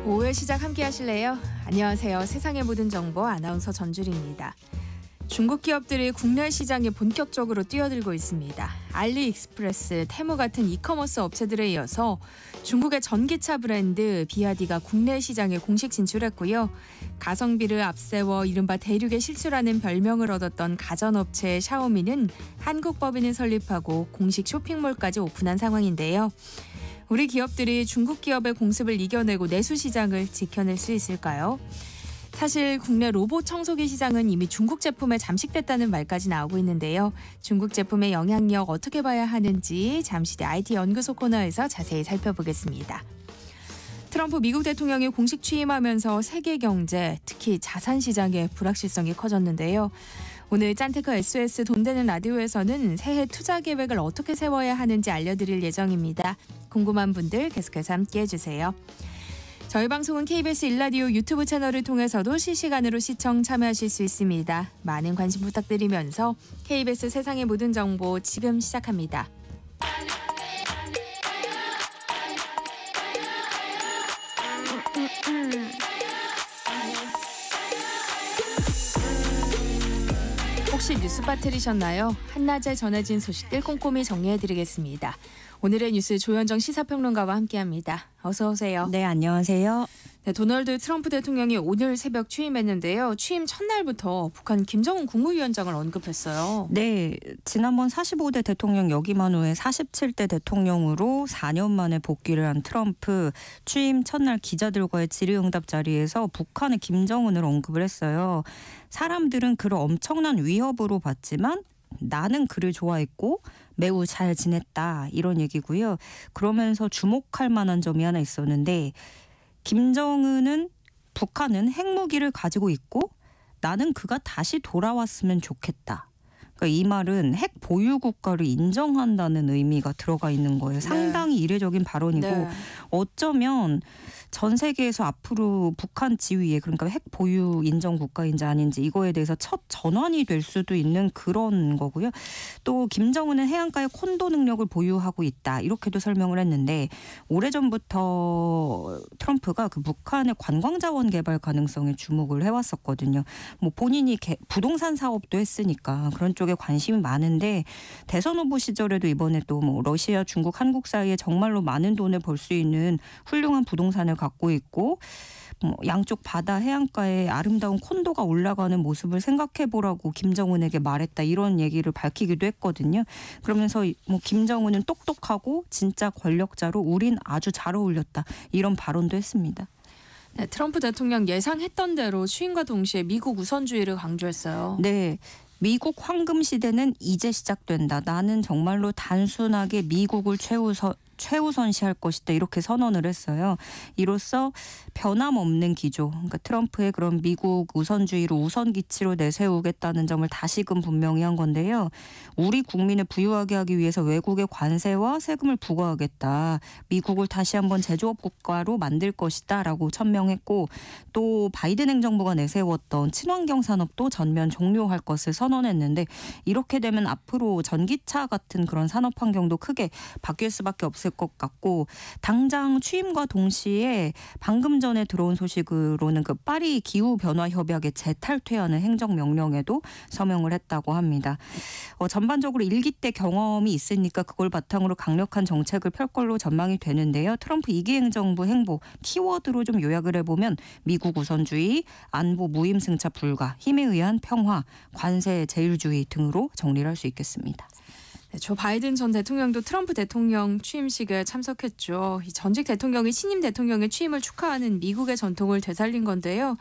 5회 시작 함께 하실래요? 안녕하세요. 세상의 모든 정보 아나운서 전주리입니다. 중국 기업들이 국내 시장에 본격적으로 뛰어들고 있습니다. 알리익스프레스, 테무 같은 이커머스 업체들에 이어서 중국의 전기차 브랜드 비아디가 국내 시장에 공식 진출했고요. 가성비를 앞세워 이른바 대륙의 실수라는 별명을 얻었던 가전업체 샤오미는 한국 법인을 설립하고 공식 쇼핑몰까지 오픈한 상황인데요. 우리 기업들이 중국 기업의 공습을 이겨내고 내수 시장을 지켜낼 수 있을까요? 사실 국내 로봇 청소기 시장은 이미 중국 제품에 잠식됐다는 말까지 나오고 있는데요. 중국 제품의 영향력 어떻게 봐야 하는지 잠시 뒤 IT 연구소 코너에서 자세히 살펴보겠습니다. 트럼프 미국 대통령이 공식 취임하면서 세계 경제, 특히 자산 시장의 불확실성이 커졌는데요. 오늘 짠테크 SOS 돈 되는 라디오에서는 새해 투자 계획을 어떻게 세워야 하는지 알려드릴 예정입니다. 궁금한 분들 계속해서 함께해 주세요. 저희 방송은 KBS 1라디오 유튜브 채널을 통해서도 실시간으로 시청 참여하실 수 있습니다. 많은 관심 부탁드리면서 KBS 세상의 모든 정보 지금 시작합니다. 혹시 뉴스바 들으셨나요? 한낮에 전해진 소식들 꼼꼼히 정리해드리겠습니다. 오늘의 뉴스 조현정 시사평론가와 함께합니다. 어서 오세요. 네, 안녕하세요. 네, 도널드 트럼프 대통령이 오늘 새벽 취임했는데요. 취임 첫날부터 북한 김정은 국무위원장을 언급했어요. 네, 지난번 45대 대통령 역임한 후에 47대 대통령으로 4년 만에 복귀를 한 트럼프 취임 첫날 기자들과의 질의응답 자리에서 북한의 김정은을 언급을 했어요. 사람들은 그를 엄청난 위협으로 봤지만 나는 그를 좋아했고 매우 잘 지냈다 이런 얘기고요. 그러면서 주목할 만한 점이 하나 있었는데 김정은은 북한은 핵무기를 가지고 있고 나는 그가 다시 돌아왔으면 좋겠다. 그러니까 이 말은 핵 보유 국가를 인정한다는 의미가 들어가 있는 거예요. 상당히 이례적인 발언이고 어쩌면 전 세계에서 앞으로 북한 지위에 그러니까 핵 보유 인정 국가인지 아닌지 이거에 대해서 첫 전환이 될 수도 있는 그런 거고요. 또 김정은은 해안가에 콘도 능력을 보유하고 있다 이렇게도 설명을 했는데 오래전부터 트럼프가 그 북한의 관광자원 개발 가능성에 주목을 해왔었거든요. 뭐 본인이 부동산 사업도 했으니까 그런 쪽에 관심이 많은데 대선 후보 시절에도 이번에 또 뭐 러시아, 중국, 한국 사이에 정말로 많은 돈을 벌 수 있는 훌륭한 부동산을 갖고 있고 뭐 양쪽 바다 해안가에 아름다운 콘도가 올라가는 모습을 생각해보라고 김정은에게 말했다 이런 얘기를 밝히기도 했거든요. 그러면서 뭐 김정은은 똑똑하고 진짜 권력자로 우린 아주 잘 어울렸다 이런 발언도 했습니다. 네, 트럼프 대통령 예상했던 대로 취임과 동시에 미국 우선주의를 강조했어요. 네. 미국 황금 시대는 이제 시작된다. 나는 정말로 단순하게 미국을 최우선시할 것이다 이렇게 선언을 했어요. 이로써 변함없는 기조, 그러니까 트럼프의 그런 미국 우선주의를 우선기치로 내세우겠다는 점을 다시금 분명히 한 건데요. 우리 국민을 부유하게 하기 위해서 외국의 관세와 세금을 부과하겠다. 미국을 다시 한번 제조업 국가로 만들 것이다 라고 천명했고 또 바이든 행정부가 내세웠던 친환경 산업도 전면 종료할 것을 선언했는데 이렇게 되면 앞으로 전기차 같은 그런 산업 환경도 크게 바뀔 수밖에 없을 것 같고 당장 취임과 동시에 방금 전에 들어온 소식으로는 그 파리 기후변화협약에 재탈퇴하는 행정명령에도 서명을 했다고 합니다. 전반적으로 일기 때 경험이 있으니까 그걸 바탕으로 강력한 정책을 펼 걸로 전망이 되는데요. 트럼프 2기 행정부 행보 키워드로 좀 요약을 해보면 미국 우선주의, 안보 무임승차 불가, 힘에 의한 평화, 관세 제일주의 등으로 정리를 할 수 있겠습니다. 네, 조 바이든 전 대통령도 트럼프 대통령 취임식에 참석했죠. 이 전직 대통령이 신임 대통령의 취임을 축하하는 미국의 전통을 되살린 건데요.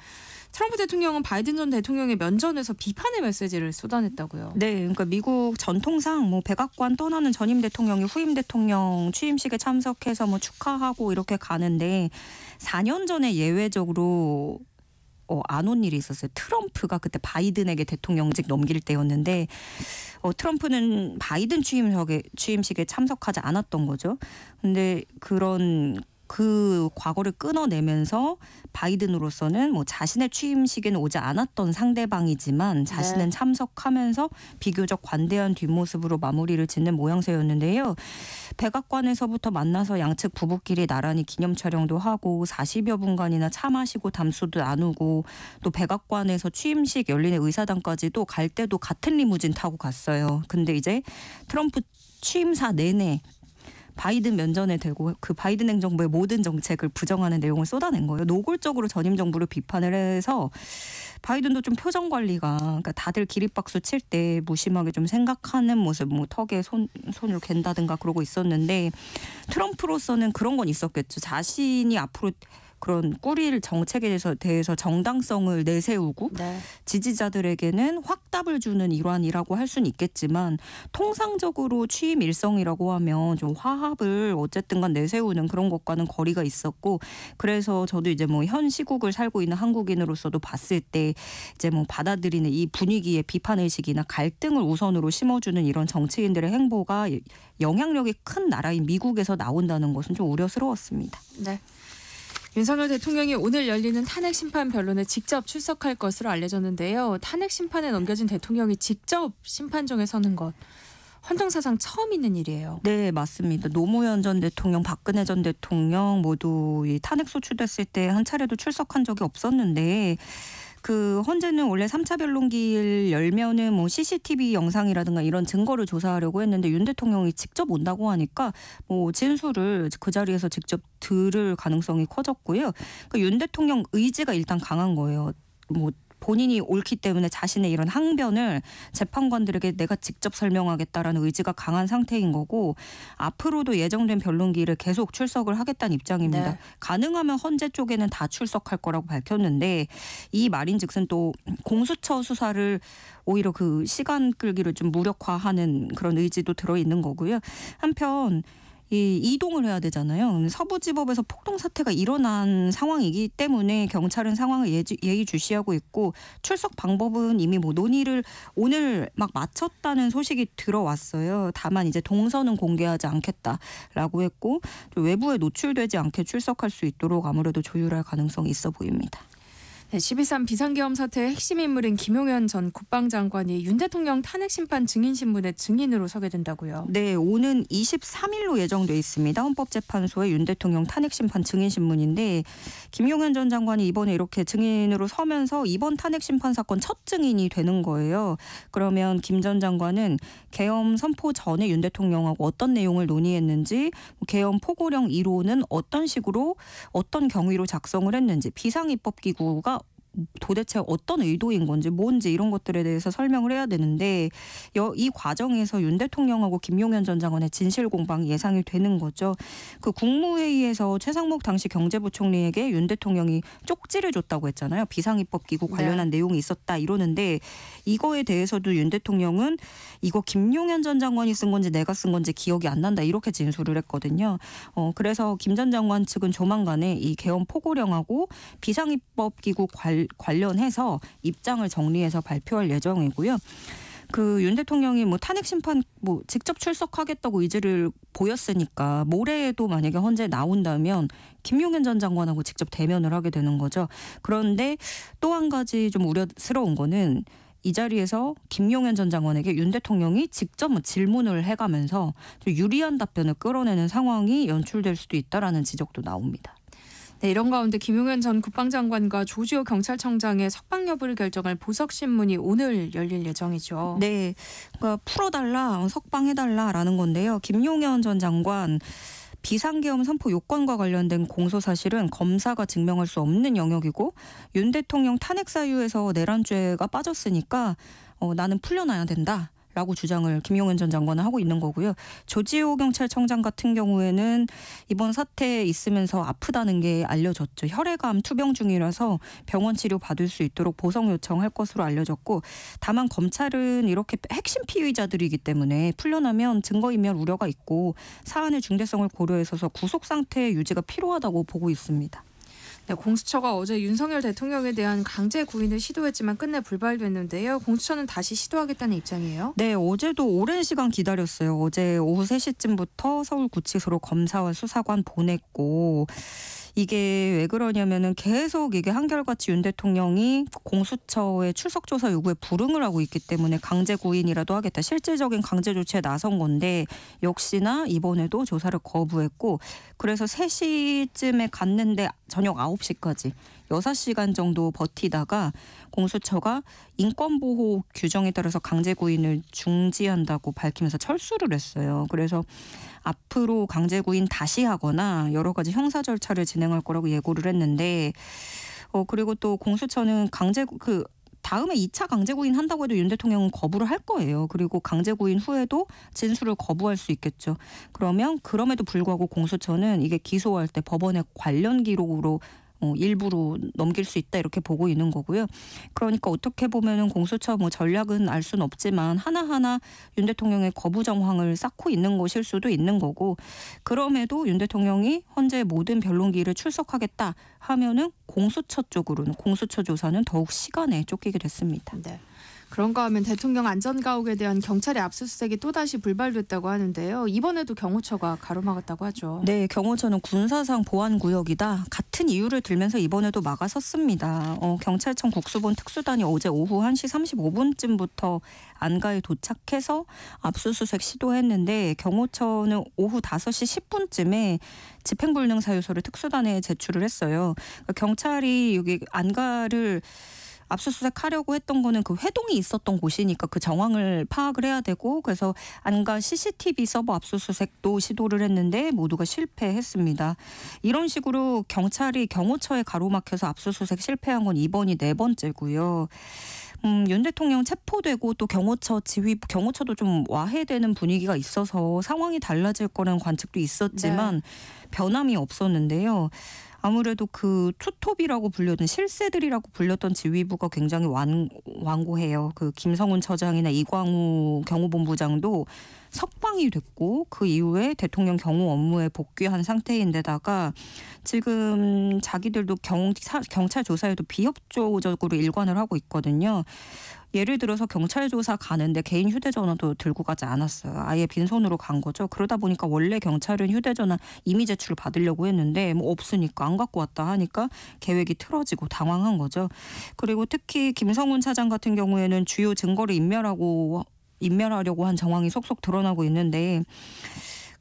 트럼프 대통령은 바이든 전 대통령의 면전에서 비판의 메시지를 쏟아냈다고요. 네, 그러니까 미국 전통상 뭐 백악관 떠나는 전임 대통령이 후임 대통령 취임식에 참석해서 뭐 축하하고 이렇게 가는데 4년 전에 예외적으로 안 온 일이 있었어요. 트럼프가 그때 바이든에게 대통령직 넘길 때였는데 트럼프는 바이든 취임식에 참석하지 않았던 거죠. 근데 그런 그 과거를 끊어내면서 바이든으로서는 뭐 자신의 취임식에는 오지 않았던 상대방이지만 자신은 참석하면서 비교적 관대한 뒷모습으로 마무리를 짓는 모양새였는데요. 백악관에서부터 만나서 양측 부부끼리 나란히 기념 촬영도 하고 40여 분간이나 차 마시고 담소도 나누고 또 백악관에서 취임식 열리는 의사당까지도 갈 때도 같은 리무진 타고 갔어요. 근데 이제 트럼프 취임사 내내 바이든 면전에 대고 그 바이든 행정부의 모든 정책을 부정하는 내용을 쏟아낸 거예요. 노골적으로 전임 정부를 비판을 해서 바이든도 좀 표정 관리가 그러니까 다들 기립박수 칠 때 무심하게 좀 생각하는 모습, 뭐 턱에 손을 갠다든가 그러고 있었는데 트럼프로서는 그런 건 있었겠죠. 자신이 앞으로 그런 꾸릴 정책에 대해서 정당성을 내세우고 지지자들에게는 확답을 주는 일환이라고 할 수는 있겠지만 통상적으로 취임 일성이라고 하면 좀 화합을 어쨌든 간 내세우는 그런 것과는 거리가 있었고 그래서 저도 이제 뭐 현 시국을 살고 있는 한국인으로서도 봤을 때 이제 뭐 받아들이는 이 분위기에 비판의식이나 갈등을 우선으로 심어주는 이런 정치인들의 행보가 영향력이 큰 나라인 미국에서 나온다는 것은 좀 우려스러웠습니다. 네. 윤석열 대통령이 오늘 열리는 탄핵 심판 변론에 직접 출석할 것으로 알려졌는데요. 탄핵 심판에 넘겨진 대통령이 직접 심판정에 서는 것 헌정사상 처음 있는 일이에요. 네, 맞습니다. 노무현 전 대통령, 박근혜 전 대통령 모두 이 탄핵 소추됐을 때 한 차례도 출석한 적이 없었는데 그 헌재는 원래 3차 변론기를 열면은 뭐 CCTV 영상이라든가 이런 증거를 조사하려고 했는데 윤 대통령이 직접 온다고 하니까 뭐 진술을 그 자리에서 직접 들을 가능성이 커졌고요. 그러니까 윤 대통령 의지가 일단 강한 거예요. 뭐 본인이 옳기 때문에 자신의 이런 항변을 재판관들에게 내가 직접 설명하겠다라는 의지가 강한 상태인 거고 앞으로도 예정된 변론기를 계속 출석을 하겠다는 입장입니다. 네. 가능하면 헌재 쪽에는 다 출석할 거라고 밝혔는데 이 말인즉슨 또 공수처 수사를 오히려 그 시간 끌기를 좀 무력화하는 그런 의지도 들어있는 거고요. 한편 이동을 해야 되잖아요. 서부지법에서 폭동 사태가 일어난 상황이기 때문에 경찰은 상황을 예의주시하고 있고 출석 방법은 이미 뭐 논의를 오늘 막 마쳤다는 소식이 들어왔어요. 다만 이제 동선은 공개하지 않겠다라고 했고 외부에 노출되지 않게 출석할 수 있도록 아무래도 조율할 가능성이 있어 보입니다. 네, 12.3 비상계엄 사태의 핵심 인물인 김용현 전 국방장관이 윤 대통령 탄핵 심판 증인 신문에 증인으로 서게 된다고요. 네, 오는 23일로 예정돼 있습니다. 헌법재판소의 윤 대통령 탄핵 심판 증인 신문인데 김용현 전 장관이 이번에 이렇게 증인으로 서면서 이번 탄핵 심판 사건 첫 증인이 되는 거예요. 그러면 김 전 장관은 계엄 선포 전에 윤 대통령하고 어떤 내용을 논의했는지, 계엄 포고령 1호는 어떤 식으로 어떤 경위로 작성을 했는지, 비상입법기구가 도대체 어떤 의도인 건지 뭔지 이런 것들에 대해서 설명을 해야 되는데 이 과정에서 윤 대통령하고 김용현 전 장관의 진실 공방이 예상이 되는 거죠. 그 국무회의에서 최상목 당시 경제부총리에게 윤 대통령이 쪽지를 줬다고 했잖아요. 비상입법기구 관련한 내용이 있었다 이러는데 이거에 대해서도 윤 대통령은 이거 김용현 전 장관이 쓴 건지 내가 쓴 건지 기억이 안 난다 이렇게 진술을 했거든요. 그래서 김 전 장관 측은 조만간에 이 계엄 포고령하고 비상입법기구 관련해서 입장을 정리해서 발표할 예정이고요. 그 윤 대통령이 뭐 탄핵 심판 뭐 직접 출석하겠다고 의지를 보였으니까 모레에도 만약에 헌재에 나온다면 김용현 전 장관하고 직접 대면을 하게 되는 거죠. 그런데 또 한 가지 좀 우려스러운 거는 이 자리에서 김용현 전 장관에게 윤 대통령이 직접 질문을 해가면서 좀 유리한 답변을 끌어내는 상황이 연출될 수도 있다라는 지적도 나옵니다. 네, 이런 가운데 김용현 전 국방장관과 조지호 경찰청장의 석방 여부를 결정할 보석신문이 오늘 열릴 예정이죠. 네, 그러니까 풀어달라, 석방해달라라는 건데요. 김용현 전 장관 비상계엄 선포 요건과 관련된 공소사실은 검사가 증명할 수 없는 영역이고 윤 대통령 탄핵 사유에서 내란죄가 빠졌으니까 나는 풀려나야 된다. 라고 주장을 김용현 전 장관은 하고 있는 거고요. 조지호 경찰청장 같은 경우에는 이번 사태에 있으면서 아프다는 게 알려졌죠. 혈액암 투병 중이라서 병원 치료 받을 수 있도록 보석 요청할 것으로 알려졌고 다만 검찰은 이렇게 핵심 피의자들이기 때문에 풀려나면 증거인멸 우려가 있고 사안의 중대성을 고려해서 구속 상태 유지가 필요하다고 보고 있습니다. 네, 공수처가 어제 윤석열 대통령에 대한 강제 구인을 시도했지만 끝내 불발됐는데요. 공수처는 다시 시도하겠다는 입장이에요. 네, 어제도 오랜 시간 기다렸어요. 어제 오후 3시쯤부터 서울구치소로 검사와 수사관 보냈고 이게 왜 그러냐면은 계속 이게 한결같이 윤 대통령이 공수처의 출석 조사 요구에 불응을 하고 있기 때문에 강제 구인이라도 하겠다. 실질적인 강제 조치에 나선 건데 역시나 이번에도 조사를 거부했고 그래서 3시쯤에 갔는데 저녁 9시까지 6시간 정도 버티다가 공수처가 인권보호 규정에 따라서 강제 구인을 중지한다고 밝히면서 철수를 했어요. 그래서 앞으로 강제 구인 다시 하거나 여러 가지 형사 절차를 진행할 거라고 예고를 했는데 그리고 또 공수처는 다음에 2차 강제 구인 한다고 해도 윤 대통령은 거부를 할 거예요. 그리고 강제 구인 후에도 진술을 거부할 수 있겠죠. 그러면 그럼에도 불구하고 공수처는 이게 기소할 때 법원에 관련 기록으로 일부로 넘길 수 있다 이렇게 보고 있는 거고요. 그러니까 어떻게 보면은 공수처 전략은 알 수는 없지만 하나하나 윤 대통령의 거부 정황을 쌓고 있는 것일 수도 있는 거고 그럼에도 윤 대통령이 헌재 모든 변론기일에 출석하겠다 하면은 공수처 쪽으로는 공수처 조사는 더욱 시간에 쫓기게 됐습니다. 네. 그런가 하면 대통령 안전가옥에 대한 경찰의 압수수색이 또다시 불발됐다고 하는데요. 이번에도 경호처가 가로막았다고 하죠. 네, 경호처는 군사상 보안구역이다. 같은 이유를 들면서 이번에도 막아섰습니다. 경찰청 국수본 특수단이 어제 오후 1시 35분쯤부터 안가에 도착해서 압수수색 시도했는데 경호처는 오후 5시 10분쯤에 집행불능 사유서를 특수단에 제출을 했어요. 그러니까 경찰이 여기 안가를 압수수색하려고 했던 거는 그 회동이 있었던 곳이니까 그 정황을 파악을 해야 되고 그래서 안가 CCTV 서버 압수수색도 시도를 했는데 모두가 실패했습니다. 이런 식으로 경찰이 경호처에 가로막혀서 압수수색 실패한 건 이번이 4번째고요. 윤 대통령 체포되고 또 경호처도 좀 와해되는 분위기가 있어서 상황이 달라질 거라는 관측도 있었지만 변함이 없었는데요. 아무래도 그 투톱이라고 불렸던 실세들이라고 불렸던 지휘부가 굉장히 완고해요. 그 김성훈 처장이나 이광우 경호본부장도 석방이 됐고 그 이후에 대통령 경호 업무에 복귀한 상태인데다가 지금 자기들도 경찰 조사에도 비협조적으로 일관을 하고 있거든요. 예를 들어서 경찰 조사 가는데 개인 휴대전화도 들고 가지 않았어요. 아예 빈손으로 간 거죠. 그러다 보니까 원래 경찰은 휴대전화 임의 제출을 받으려고 했는데 없으니까 안 갖고 왔다 하니까 계획이 틀어지고 당황한 거죠. 그리고 특히 김성훈 차장 같은 경우에는 주요 증거를 인멸하려고 한 정황이 속속 드러나고 있는데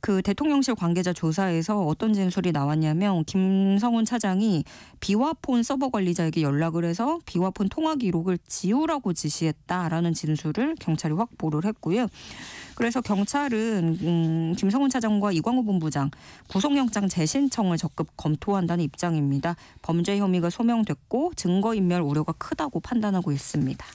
그 대통령실 관계자 조사에서 어떤 진술이 나왔냐면 김성훈 차장이 비화폰 서버 관리자에게 연락을 해서 비화폰 통화 기록을 지우라고 지시했다라는 진술을 경찰이 확보를 했고요. 그래서 경찰은 김성훈 차장과 이광우 본부장 구속영장 재신청을 적극 검토한다는 입장입니다. 범죄 혐의가 소명됐고 증거인멸 우려가 크다고 판단하고 있습니다.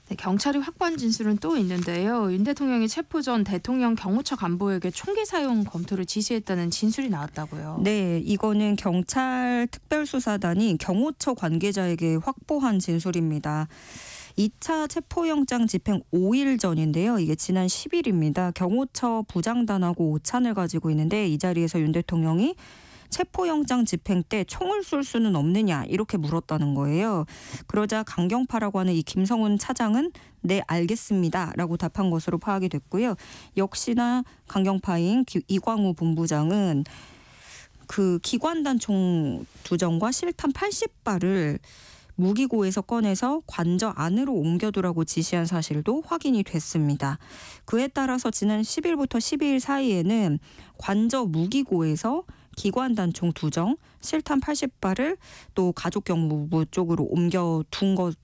네, 경찰이 확보한 진술은 또 있는데요. 윤 대통령이 체포 전 대통령 경호처 간부에게 총기 사용 검토를 지시했다는 진술이 나왔다고요. 네, 이거는 경찰 특별수사단이 경호처 관계자에게 확보한 진술입니다. 2차 체포영장 집행 5일 전인데요. 이게 지난 10일입니다. 경호처 부장단하고 오찬을 가지고 있는데 이 자리에서 윤 대통령이 체포영장 집행 때 총을 쏠 수는 없느냐 이렇게 물었다는 거예요. 그러자 강경파라고 하는 이 김성훈 차장은 네 알겠습니다라고 답한 것으로 파악이 됐고요. 역시나 강경파인 이광우 본부장은 그 기관단 총 2정과 실탄 80발을 무기고에서 꺼내서 관저 안으로 옮겨두라고 지시한 사실도 확인이 됐습니다. 그에 따라서 지난 10일부터 12일 사이에는 관저 무기고에서 기관단 총 2정, 실탄 80발을 또 가족경무부 쪽으로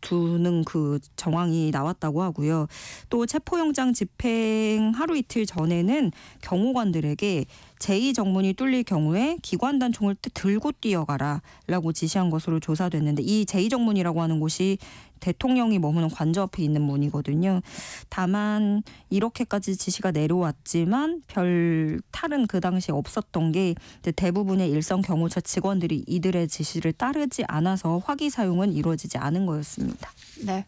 두는 그 정황이 나왔다고 하고요. 또 체포영장 집행 하루 이틀 전에는 경호관들에게 제2정문이 뚫릴 경우에 기관단 총을 들고 뛰어가라라고 지시한 것으로 조사됐는데 이 제2정문이라고 하는 곳이 대통령이 머무는 관저 앞에 있는 문이거든요. 다만 이렇게까지 지시가 내려왔지만 별 탈은 그 당시에 없었던 게 대부분의 일선 경호처 직원들이 이들의 지시를 따르지 않아서 화기 사용은 이루어지지 않은 거였습니다. 네.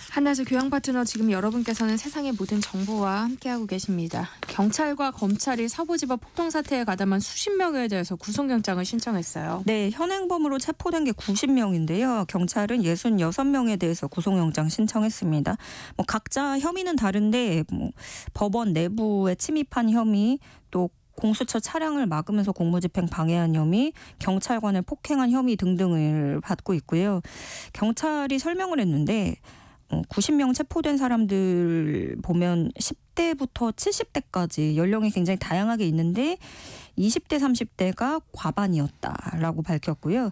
한낮의 교양 파트너 지금 여러분께서는 세상의 모든 정보와 함께하고 계십니다. 경찰과 검찰이 서부지법 폭동 사태에 가담한 수십 명에 대해서 구속영장을 신청했어요. 네, 현행범으로 체포된 게 90명인데요. 경찰은 66명에 대해서 구속영장 신청했습니다. 각자 혐의는 다른데 법원 내부에 침입한 혐의, 또 공수처 차량을 막으면서 공무집행 방해한 혐의, 경찰관을 폭행한 혐의 등등을 받고 있고요. 경찰이 설명을 했는데 90명 체포된 사람들 보면 10대부터 70대까지 연령이 굉장히 다양하게 있는데 20대, 30대가 과반이었다라고 밝혔고요.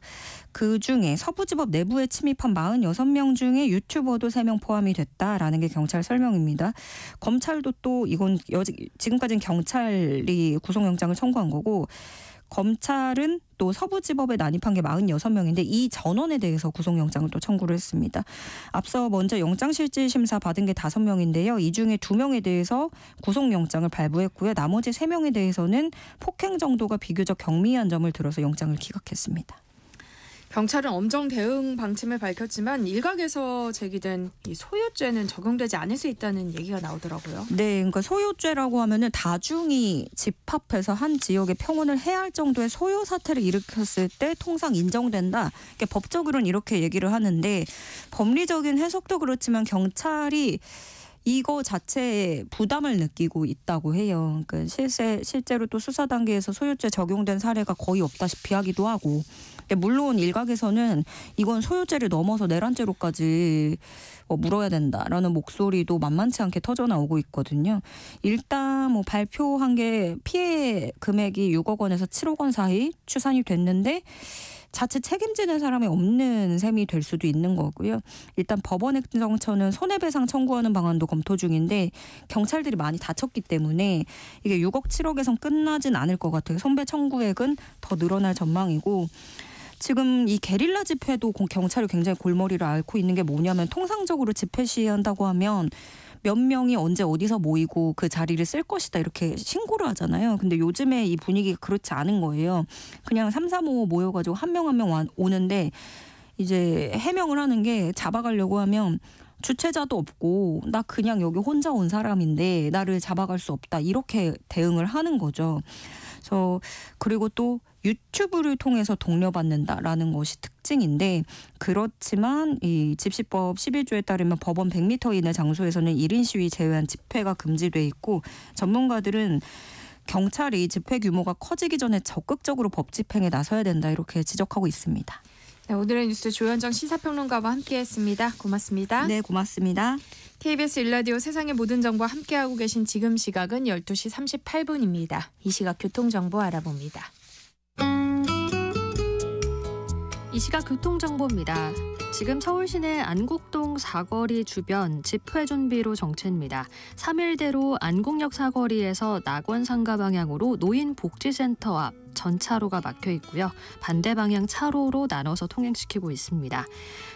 그중에 서부지법 내부에 침입한 46명 중에 유튜버도 3명 포함이 됐다라는 게 경찰 설명입니다. 검찰도 또 이건 지금까지는 경찰이 구속영장을 청구한 거고 검찰은 또 서부지법에 난입한 게 46명인데 이 전원에 대해서 구속영장을 또 청구를 했습니다. 앞서 먼저 영장실질심사 받은 게 5명인데요. 이 중에 2명에 대해서 구속영장을 발부했고요. 나머지 3명에 대해서는 폭행 정도가 비교적 경미한 점을 들어서 영장을 기각했습니다. 경찰은 엄정 대응 방침을 밝혔지만 일각에서 제기된 이 소유죄는 적용되지 않을 수 있다는 얘기가 나오더라고요. 네, 그러니까 소유죄라고 하면은 다중이 집합해서 한 지역에 평온을 해할 정도의 소요 사태를 일으켰을 때 통상 인정된다. 그러니까 법적으로는 이렇게 얘기를 하는데 법리적인 해석도 그렇지만 경찰이 이거 자체에 부담을 느끼고 있다고 해요. 그러니까 실제로 또 수사 단계에서 소유죄 적용된 사례가 거의 없다시피 하기도 하고. 물론 일각에서는 이건 소유죄를 넘어서 내란죄로까지 물어야 된다라는 목소리도 만만치 않게 터져나오고 있거든요. 일단 발표한 게 피해 금액이 6억 원에서 7억 원 사이 추산이 됐는데 자칫 책임지는 사람이 없는 셈이 될 수도 있는 거고요. 일단 법원행정처는 손해배상 청구하는 방안도 검토 중인데 경찰들이 많이 다쳤기 때문에 이게 6억 7억에선 끝나진 않을 것 같아요. 손배 청구액은 더 늘어날 전망이고 지금 이 게릴라 집회도 경찰이 굉장히 골머리를 앓고 있는 게 뭐냐면 통상적으로 집회 시위한다고 하면 몇 명이 언제 어디서 모이고 그 자리를 쓸 것이다 이렇게 신고를 하잖아요. 근데 요즘에 이 분위기가 그렇지 않은 거예요. 그냥 3, 4, 5 모여가지고 한 명 한 명 오는데 이제 해명을 하는 게 잡아가려고 하면 주최자도 없고 나 그냥 여기 혼자 온 사람인데 나를 잡아갈 수 없다 이렇게 대응을 하는 거죠. 그리고 또 유튜브를 통해서 독려받는다라는 것이 특징인데 그렇지만 이 집시법 11조에 따르면 법원 100m 이내 장소에서는 1인 시위 제외한 집회가 금지돼 있고 전문가들은 경찰이 집회 규모가 커지기 전에 적극적으로 법 집행에 나서야 된다 이렇게 지적하고 있습니다. 네, 오늘의 뉴스 조현정 시사평론가와 함께했습니다. 고맙습니다. 네, 고맙습니다. KBS 1라디오 세상의 모든 정보 함께하고 계신 지금 시각은 12시 38분입니다. 이 시각 교통정보 알아봅니다. 이 시각 교통정보입니다. 지금 서울 시내 안국동 사거리 주변 집회 준비로 정체입니다. 3일대로 안국역 사거리에서 낙원상가 방향으로 노인복지센터 앞 전차로가 막혀 있고요. 반대 방향 차로로 나눠서 통행시키고 있습니다.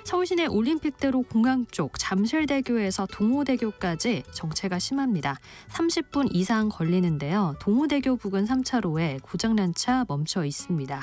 서울 시내 올림픽대로 공항 쪽 잠실대교에서 동호대교까지 정체가 심합니다. 30분 이상 걸리는데요. 동호대교 부근 3차로에 고장난 차 멈춰 있습니다.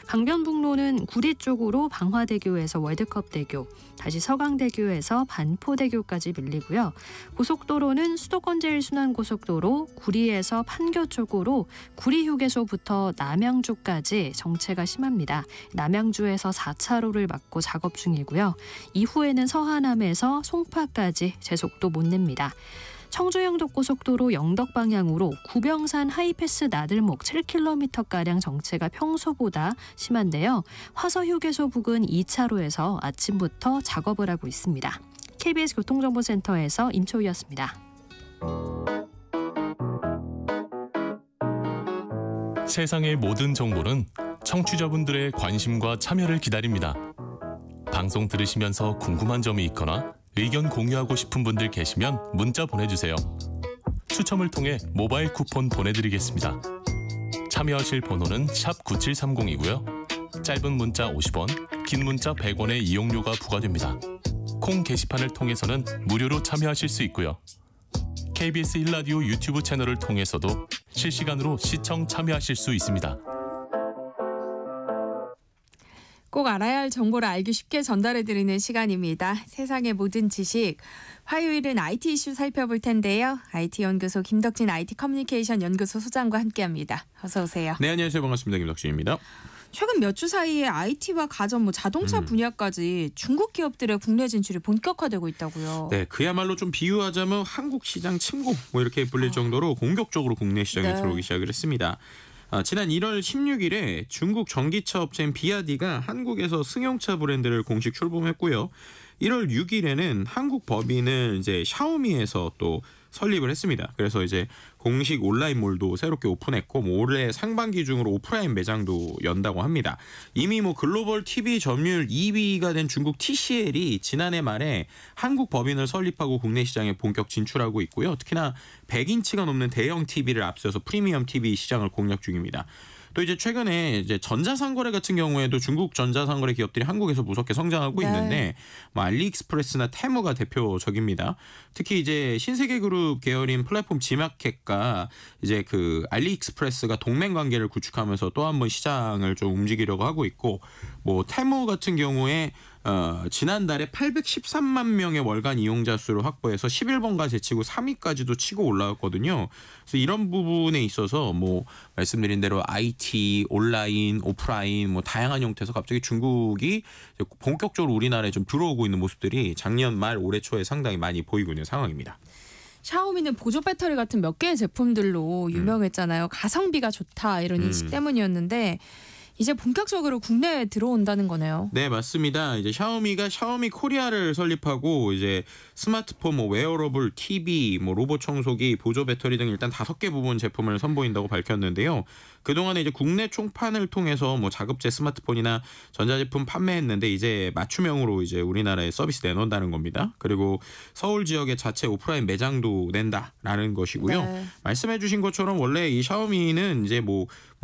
강변북로는 구리 쪽으로 방화대교에서 월드컵대교, 다시 서강대교에서 반포대교까지 밀리고요. 고속도로는 수도권 제1순환고속도로 구리에서 판교 쪽으로 구리휴게소부터 남양주까지 정체가 심합니다. 남양주에서 4차로를 막고 작업 중이고요. 이후에는 서하남에서 송파까지 제속도 못 냅니다. 청주영덕고속도로 영덕 방향으로 구병산 하이패스 나들목 7km가량 정체가 평소보다 심한데요. 화서휴게소 부근 2차로에서 아침부터 작업을 하고 있습니다. KBS 교통정보센터에서 임초희였습니다. 세상의 모든 정보는 청취자분들의 관심과 참여를 기다립니다. 방송 들으시면서 궁금한 점이 있거나 의견 공유하고 싶은 분들 계시면 문자 보내주세요. 추첨을 통해 모바일 쿠폰 보내드리겠습니다. 참여하실 번호는 샵 9730이고요. 짧은 문자 50원, 긴 문자 100원의 이용료가 부과됩니다. 콩 게시판을 통해서는 무료로 참여하실 수 있고요. KBS 1라디오 유튜브 채널을 통해서도 실시간으로 시청 참여하실 수 있습니다. 꼭 알아야 할 정보를 알기 쉽게 전달해드리는 시간입니다. 세상의 모든 지식. 화요일은 IT 이슈 살펴볼 텐데요. IT연구소 김덕진 IT 커뮤니케이션 연구소 소장과 함께합니다. 어서 오세요. 네, 안녕하세요. 반갑습니다. 김덕진입니다. 최근 몇 주 사이에 IT와 가전, 자동차 분야까지 중국 기업들의 국내 진출이 본격화되고 있다고요. 네, 그야말로 좀 비유하자면 한국 시장 침공 이렇게 불릴 정도로 공격적으로 국내 시장에 들어오기 시작을 했습니다. 지난 1월 16일에 중국 전기차 업체인 비아디가 한국에서 승용차 브랜드를 공식 출범했고요. 1월 6일에는 한국 법인을 이제 샤오미에서 또 설립을 했습니다. 그래서 이제 공식 온라인몰도 새롭게 오픈했고 올해 상반기 중으로 오프라인 매장도 연다고 합니다. 이미 글로벌 TV 점유율 2위가 된 중국 TCL이 지난해 말에 한국 법인을 설립하고 국내 시장에 본격 진출하고 있고요. 특히나 100인치가 넘는 대형 TV를 앞서서 프리미엄 TV 시장을 공략 중입니다. 또 이제 최근에 이제 전자상거래 같은 경우에도 중국 전자상거래 기업들이 한국에서 무섭게 성장하고 있는데 알리익스프레스나 테무가 대표적입니다. 특히 이제 신세계그룹 계열인 플랫폼 지마켓과 이제 그 알리익스프레스가 동맹 관계를 구축하면서 또 한 번 시장을 좀 움직이려고 하고 있고 테무 같은 경우에 지난달에 813만 명의 월간 이용자 수를 확보해서 11번가 제치고 3위까지도 치고 올라왔거든요. 그래서 이런 부분에 있어서 말씀드린 대로 IT, 온라인, 오프라인 다양한 형태에서 갑자기 중국이 본격적으로 우리나라에 좀 들어오고 있는 모습들이 작년 말 올해 초에 상당히 많이 보이고 있는 상황입니다. 샤오미는 보조 배터리 같은 몇 개의 제품들로 유명했잖아요. 가성비가 좋다 이런 인식 때문이었는데 이제 본격적으로 국내에 들어온다는 거네요. 네, 맞습니다. 이제 샤오미가 샤오미 코리아를 설립하고 이제 스마트폰, 웨어러블, TV, 로봇 청소기, 보조 배터리 등 일단 5개 부분 제품을 선보인다고 밝혔는데요. 그동안에 이제 국내 총판을 통해서 자급제 스마트폰이나 전자제품 판매했는데 이제 맞춤형으로 이제 우리나라에 서비스 내놓는다는 겁니다. 그리고 서울 지역에 자체 오프라인 매장도 낸다라는 것이고요. 네. 말씀해주신 것처럼 원래 이 샤오미는 이제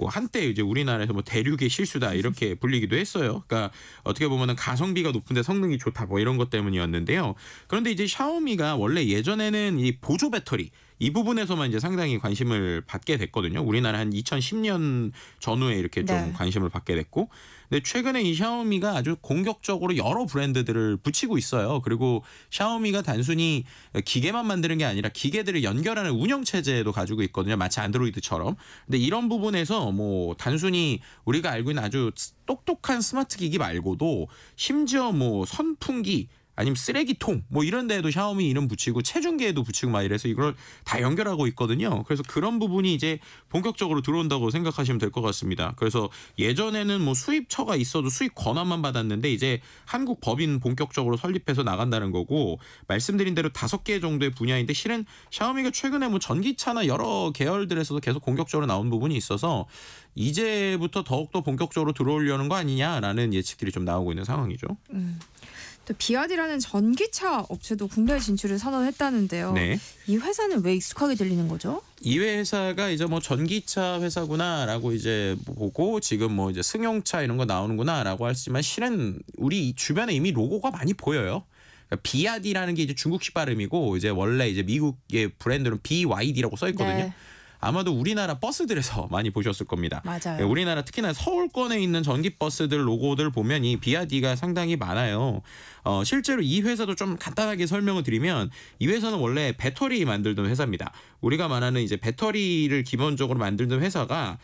한때 이제 우리나라에서 대륙의 실수다 이렇게 불리기도 했어요. 그러니까 어떻게 보면은 가성비가 높은데 성능이 좋다 이런 것 때문이었는데요. 그런데 이제 샤오미가 원래 예전에는 이 보조 배터리 이 부분에서만 이제 상당히 관심을 받게 됐거든요. 우리나라 한 2010년 전후에 이렇게 좀 관심을 받게 됐고, 근데 최근에 이 샤오미가 아주 공격적으로 여러 브랜드들을 붙이고 있어요. 그리고 샤오미가 단순히 기계만 만드는 게 아니라 기계들을 연결하는 운영 체제도 가지고 있거든요. 마치 안드로이드처럼. 근데 이런 부분에서 단순히 우리가 알고 있는 아주 똑똑한 스마트 기기 말고도 심지어 선풍기 아니면 쓰레기통 이런 데에도 샤오미 이름 붙이고 체중계에도 붙이고 이래서 이걸 다 연결하고 있거든요. 그래서 그런 부분이 이제 본격적으로 들어온다고 생각하시면 될 것 같습니다. 그래서 예전에는 수입처가 있어도 수입 권한만 받았는데 이제 한국 법인 본격적으로 설립해서 나간다는 거고, 말씀드린 대로 5개 정도의 분야인데 실은 샤오미가 최근에 전기차나 여러 계열들에서도 계속 공격적으로 나온 부분이 있어서 이제부터 더욱더 본격적으로 들어오려는 거 아니냐라는 예측들이 좀 나오고 있는 상황이죠. 또 비아디라는 전기차 업체도 국내 진출을 선언했다는데요. 네. 이 회사는 왜 익숙하게 들리는 거죠? 이 회사가 이제 전기차 회사구나라고 이제 보고 지금 이제 승용차 이런 거 나오는구나라고 하지만 실은 우리 주변에 이미 로고가 많이 보여요. 그러니까 비아디라는 게 이제 중국식 발음이고 이제 원래 이제 미국의 브랜드는 BYD라고 써 있거든요. 네. 아마도 우리나라 버스들에서 많이 보셨을 겁니다. 맞아요. 우리나라 특히나 서울권에 있는 전기버스들 로고들 보면 이 비아디가 상당히 많아요. 실제로 이 회사도 좀 간단하게 설명을 드리면 이 회사는 원래 배터리 만들던 회사입니다. 우리가 말하는 이제 배터리를 기본적으로 만들던 회사가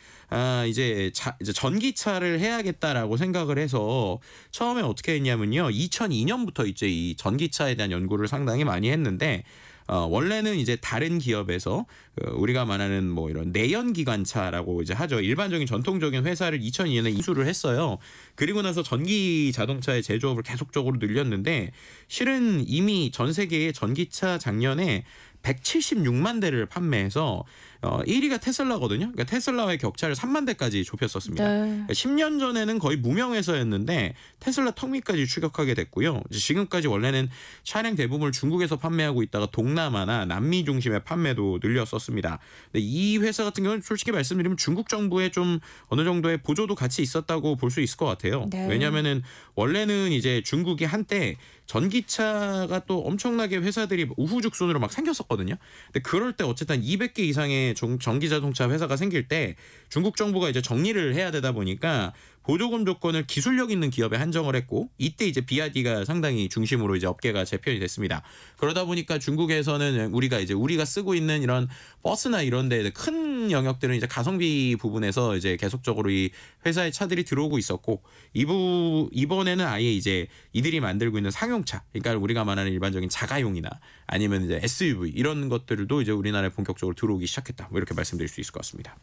이제 전기차를 해야겠다라고 생각을 해서 처음에 어떻게 했냐면요. 2002년부터 이제 이 전기차에 대한 연구를 상당히 많이 했는데 원래는 이제 다른 기업에서 우리가 말하는 이런 내연기관차라고 이제 하죠. 일반적인 전통적인 회사를 2002년에 인수를 했어요. 그리고 나서 전기 자동차의 제조업을 계속적으로 늘렸는데 실은 이미 전 세계의 전기차 작년에 176만 대를 판매해서 1위가 테슬라거든요. 그러니까 테슬라와의 격차를 3만 대까지 좁혔었습니다. 네. 그러니까 10년 전에는 거의 무명회사였는데 테슬라 턱밑까지 추격하게 됐고요. 지금까지 원래는 차량 대부분을 중국에서 판매하고 있다가 동남아나 남미 중심의 판매도 늘렸었습니다. 근데 이 회사 같은 경우는 솔직히 말씀드리면 중국 정부의 좀 어느 정도의 보조도 같이 있었다고 볼 수 있을 것 같아요. 네. 왜냐하면은 원래는 이제 중국이 한때 전기차가 또 엄청나게 회사들이 우후죽순으로 막 생겼었거든요. 근데 그럴 때 어쨌든 200개 이상의 전기 자동차 회사가 생길 때 중국 정부가 이제 정리를 해야 되다 보니까 보조금 조건을 기술력 있는 기업에 한정을 했고 이때 이제 비아디가 상당히 중심으로 이제 업계가 재편이 됐습니다. 그러다 보니까 중국에서는 우리가 쓰고 있는 이런 버스나 이런 데 큰 영역들은 이제 가성비 부분에서 이제 계속적으로 이 회사의 차들이 들어오고 있었고 이번에는 아예 이제 이들이 만들고 있는 상용차, 그러니까 우리가 말하는 일반적인 자가용이나 아니면 이제 SUV 이런 것들도 이제 우리나라에 본격적으로 들어오기 시작했다. 뭐 이렇게 말씀드릴 수 있을 것 같습니다.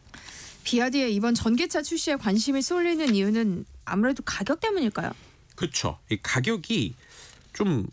비아디의 이번 전기차 출시에 관심이 쏠리는 이유는 아무래도 가격 때문일까요? 그렇죠. 이 가격이 좀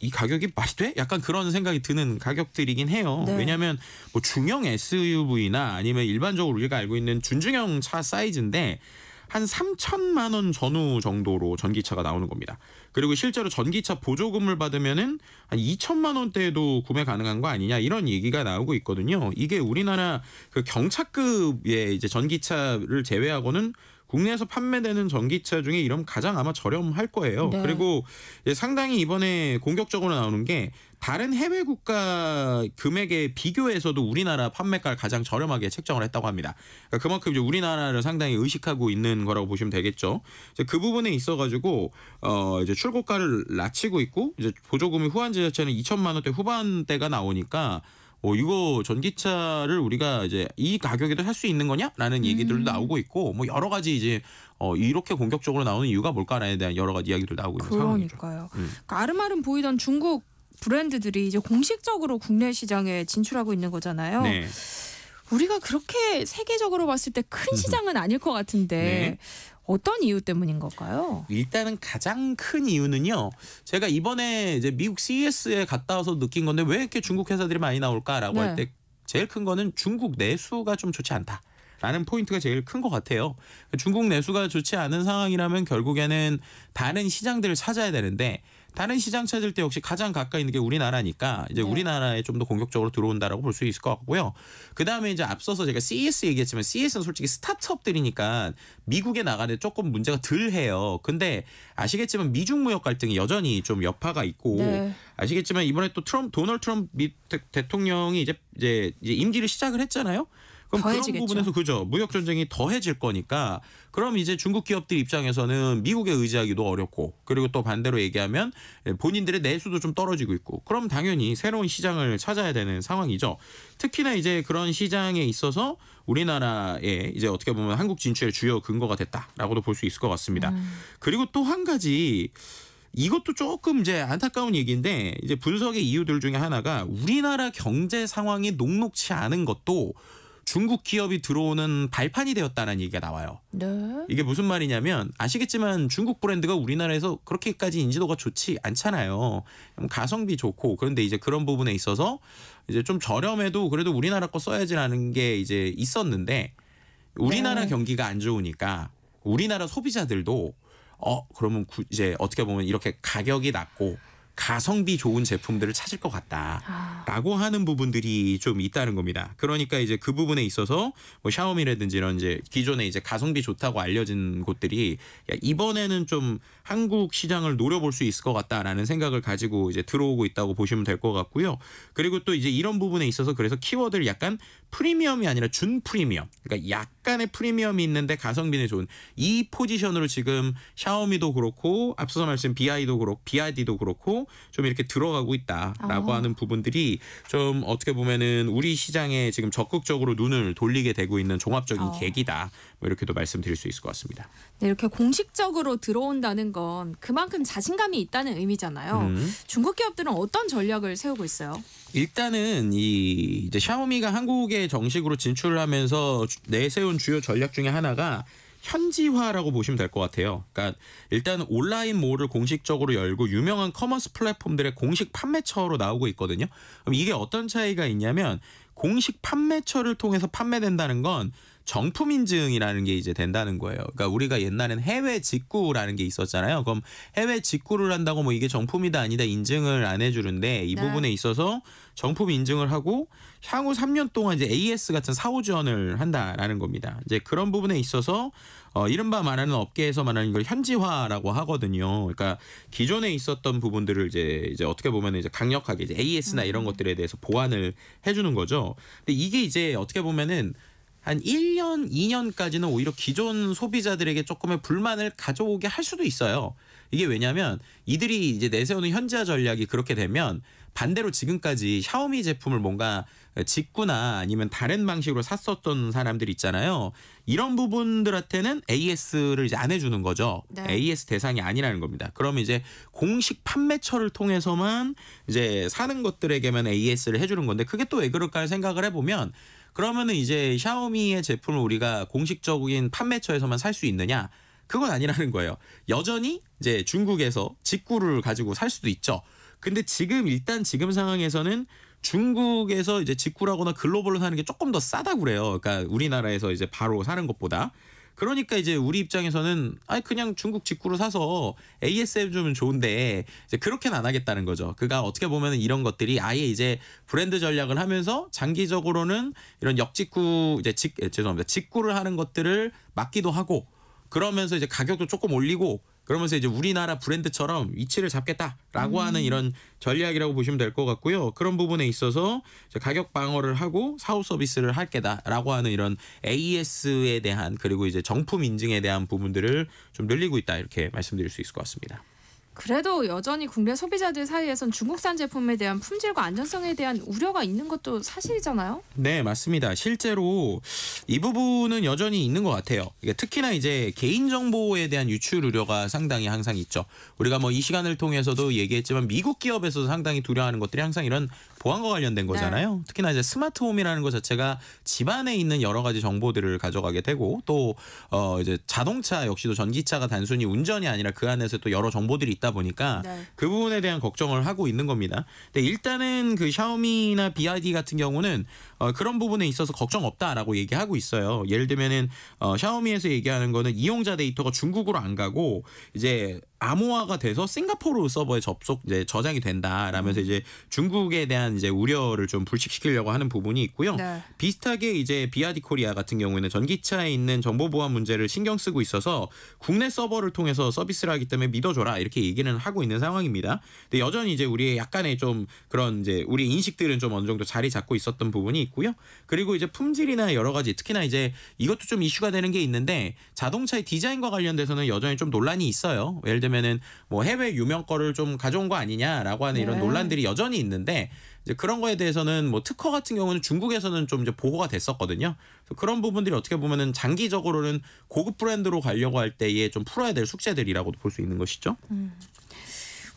이 가격이 말이 돼? 약간 그런 생각이 드는 가격들이긴 해요. 네. 왜냐하면 뭐 중형 SUV나 아니면 일반적으로 우리가 알고 있는 준중형 차 사이즈인데 한 3천만 원 전후 정도로 전기차가 나오는 겁니다. 그리고 실제로 전기차 보조금을 받으면은 한 2천만 원대에도 구매 가능한 거 아니냐 이런 얘기가 나오고 있거든요. 이게 우리나라 그 경차급의 이제 전기차를 제외하고는 국내에서 판매되는 전기차 중에 이러면 가장 아마 저렴할 거예요. 네. 그리고 상당히 이번에 공격적으로 나오는 게 다른 해외 국가 금액에 비교해서도 우리나라 판매가를 가장 저렴하게 책정을 했다고 합니다. 그러니까 그만큼 이제 우리나라를 상당히 의식하고 있는 거라고 보시면 되겠죠. 이제 그 부분에 있어가지고 이제 출고가를 낮추고 있고 이제 보조금이 후한제 자체는 2천만 원대 후반대가 나오니까. 이거 전기차를 우리가 이제 이 가격에도 할 수 있는 거냐라는 얘기들도 나오고 있고 뭐 여러 가지 이제 이렇게 공격적으로 나오는 이유가 뭘까에 대한 여러 가지 이야기들 나오고 있는 상황이죠. 그러니까요. 그러니까 아름아름 보이던 중국 브랜드들이 이제 공식적으로 국내 시장에 진출하고 있는 거잖아요. 네. 우리가 그렇게 세계적으로 봤을 때 큰 시장은 아닐 것 같은데 네. 어떤 이유 때문인 걸까요? 일단은 가장 큰 이유는요. 제가 이번에 이제 미국 CES에 갔다 와서 느낀 건데 왜 이렇게 중국 회사들이 많이 나올까라고 네. 할 때 제일 큰 거는 중국 내수가 좀 좋지 않다. 라는 포인트가 제일 큰 것 같아요. 중국 내수가 좋지 않은 상황이라면 결국에는 다른 시장들을 찾아야 되는데 다른 시장 찾을 때 역시 가장 가까이 있는 게 우리나라니까 이제 네. 우리나라에 좀 더 공격적으로 들어온다라고 볼 수 있을 것 같고요. 그다음에 이제 앞서서 제가 CES 얘기했지만 CES는 솔직히 스타트업들이니까 미국에 나가는데 조금 문제가 덜 해요. 근데 아시겠지만 미중 무역 갈등이 여전히 좀 여파가 있고 네. 아시겠지만 이번에 또 도널드 트럼프 대통령이 이제 임기를 시작을 했잖아요. 그럼 더해지겠죠. 그런 부분에서 그죠. 무역 전쟁이 더해질 거니까 그럼 이제 중국 기업들 입장에서는 미국에 의지하기도 어렵고 그리고 또 반대로 얘기하면 본인들의 내수도 좀 떨어지고 있고 그럼 당연히 새로운 시장을 찾아야 되는 상황이죠. 특히나 이제 그런 시장에 있어서 우리나라에 이제 어떻게 보면 한국 진출의 주요 근거가 됐다라고도 볼 수 있을 것 같습니다. 그리고 또 한 가지 이것도 조금 이제 안타까운 얘기인데 이제 분석의 이유들 중에 하나가 우리나라 경제 상황이 녹록치 않은 것도 중국 기업이 들어오는 발판이 되었다는 얘기가 나와요. 네. 이게 무슨 말이냐면 아시겠지만 중국 브랜드가 우리나라에서 그렇게까지 인지도가 좋지 않잖아요. 가성비 좋고 그런데 이제 그런 부분에 있어서 이제 좀 저렴해도 그래도 우리나라 거 써야지라는 게 이제 있었는데 우리나라 네. 경기가 안 좋으니까 우리나라 소비자들도 그러면 이제 어떻게 보면 이렇게 가격이 낮고 가성비 좋은 제품들을 찾을 것 같다라고 하는 부분들이 좀 있다는 겁니다. 그러니까 이제 그 부분에 있어서 뭐 샤오미라든지 이런 이제 기존에 이제 가성비 좋다고 알려진 곳들이 이번에는 좀 한국 시장을 노려볼 수 있을 것 같다라는 생각을 가지고 이제 들어오고 있다고 보시면 될 것 같고요. 그리고 또 이제 이런 부분에 있어서 그래서 키워드를 약간 프리미엄이 아니라 준 프리미엄, 그러니까 약간의 프리미엄이 있는데 가성비는 좋은 이 포지션으로 지금 샤오미도 그렇고 앞서서 말씀 비아디도 그렇고 좀 이렇게 들어가고 있다라고 하는 부분들이 좀 어떻게 보면은 우리 시장에 지금 적극적으로 눈을 돌리게 되고 있는 종합적인 계기다. 뭐 이렇게도 말씀드릴 수 있을 것 같습니다. 네, 이렇게 공식적으로 들어온다는 건 그만큼 자신감이 있다는 의미잖아요. 중국 기업들은 어떤 전략을 세우고 있어요? 일단은 이제 샤오미가 한국에 정식으로 진출을 하면서 내세운 주요 전략 중에 하나가 현지화라고 보시면 될 것 같아요. 그러니까 일단 온라인 몰을 공식적으로 열고 유명한 커머스 플랫폼들의 공식 판매처로 나오고 있거든요. 그럼 이게 어떤 차이가 있냐면 공식 판매처를 통해서 판매된다는 건 정품 인증이라는 게 이제 된다는 거예요. 그러니까 우리가 옛날엔 해외 직구라는 게 있었잖아요. 그럼 해외 직구를 한다고 뭐 이게 정품이다 아니다 인증을 안 해주는데 이 부분에 있어서 정품 인증을 하고 향후 3년 동안 이제 AS 같은 사후 지원을 한다라는 겁니다. 이제 그런 부분에 있어서 이른바 말하는 업계에서 말하는 걸 현지화라고 하거든요. 그러니까 기존에 있었던 부분들을 이제 어떻게 보면 이제 강력하게 이제 AS나 이런 것들에 대해서 보완을 해주는 거죠. 근데 이게 이제 어떻게 보면은 한 1년, 2년까지는 오히려 기존 소비자들에게 조금의 불만을 가져오게 할 수도 있어요. 이게 왜냐하면 이들이 이제 내세우는 현지화 전략이 그렇게 되면 반대로 지금까지 샤오미 제품을 뭔가 직구나 아니면 다른 방식으로 샀었던 사람들 있잖아요. 이런 부분들한테는 AS를 이제 안 해주는 거죠. 네. AS 대상이 아니라는 겁니다. 그러면 이제 공식 판매처를 통해서만 이제 사는 것들에게만 AS를 해주는 건데 그게 또 왜 그럴까 생각을 해보면 그러면은 이제 샤오미의 제품을 우리가 공식적인 판매처에서만 살 수 있느냐? 그건 아니라는 거예요. 여전히 이제 중국에서 직구를 가지고 살 수도 있죠. 근데 지금 상황에서는 중국에서 이제 직구라거나 글로벌로 사는 게 조금 더 싸다고 그래요. 그러니까 우리나라에서 이제 바로 사는 것보다. 그러니까 이제 우리 입장에서는 그냥 중국 직구로 사서 AS 해주면 좋은데 이제 그렇게는 안 하겠다는 거죠. 그가 어떻게 보면 이런 것들이 아예 이제 브랜드 전략을 하면서 장기적으로는 이런 역직구 직구를 하는 것들을 막기도 하고 그러면서 이제 가격도 조금 올리고 그러면서 이제 우리나라 브랜드처럼 위치를 잡겠다라고 하는 이런 전략이라고 보시면 될 것 같고요. 그런 부분에 있어서 가격 방어를 하고 사후 서비스를 할 게다라고 하는 이런 AS에 대한 그리고 이제 정품 인증에 대한 부분들을 좀 늘리고 있다 이렇게 말씀드릴 수 있을 것 같습니다. 그래도 여전히 국내 소비자들 사이에선 중국산 제품에 대한 품질과 안전성에 대한 우려가 있는 것도 사실이잖아요. 네, 맞습니다. 실제로 이 부분은 여전히 있는 것 같아요. 특히나 이제 개인정보에 대한 유출 우려가 상당히 항상 있죠. 우리가 뭐 이 시간을 통해서도 얘기했지만 미국 기업에서도 상당히 두려워하는 것들이 항상 이런 보안과 관련된 거잖아요. 네. 특히나 이제 스마트홈이라는 것 자체가 집안에 있는 여러 가지 정보들을 가져가게 되고 또 이제 자동차 역시도 전기차가 단순히 운전이 아니라 그 안에서 또 여러 정보들이 있다 보니까 네. 그 부분에 대한 걱정을 하고 있는 겁니다. 근데 일단은 그 샤오미나 BYD 같은 경우는 그런 부분에 있어서 걱정 없다라고 얘기하고 있어요. 예를 들면은 샤오미에서 얘기하는 거는 이용자 데이터가 중국으로 안 가고 이제 암호화가 돼서 싱가포르 서버에 저장이 된다라면서 이제 중국에 대한 이제 우려를 좀 불식시키려고 하는 부분이 있고요. 네. 비슷하게 이제 BYD 코리아 같은 경우에는 전기차에 있는 정보 보안 문제를 신경 쓰고 있어서 국내 서버를 통해서 서비스를 하기 때문에 믿어줘라 이렇게 얘기는 하고 있는 상황입니다. 근데 여전히 이제 우리의 약간의 좀 그런 이제 우리 인식들은 좀 어느 정도 자리 잡고 있었던 부분이 있고요. 그리고 이제 품질이나 여러 가지 특히나 이제 이것도 좀 이슈가 되는 게 있는데 자동차의 디자인과 관련돼서는 여전히 좀 논란이 있어요. 예를 들면은 뭐 해외 유명 거를 좀 가져온 거 아니냐라고 하는 이런 논란들이 여전히 있는데 이제 그런 거에 대해서는 뭐 특허 같은 경우는 중국에서는 좀 이제 보호가 됐었거든요. 그래서 그런 부분들이 어떻게 보면은 장기적으로는 고급 브랜드로 가려고 할 때에 좀 풀어야 될 숙제들이라고도 볼 수 있는 것이죠.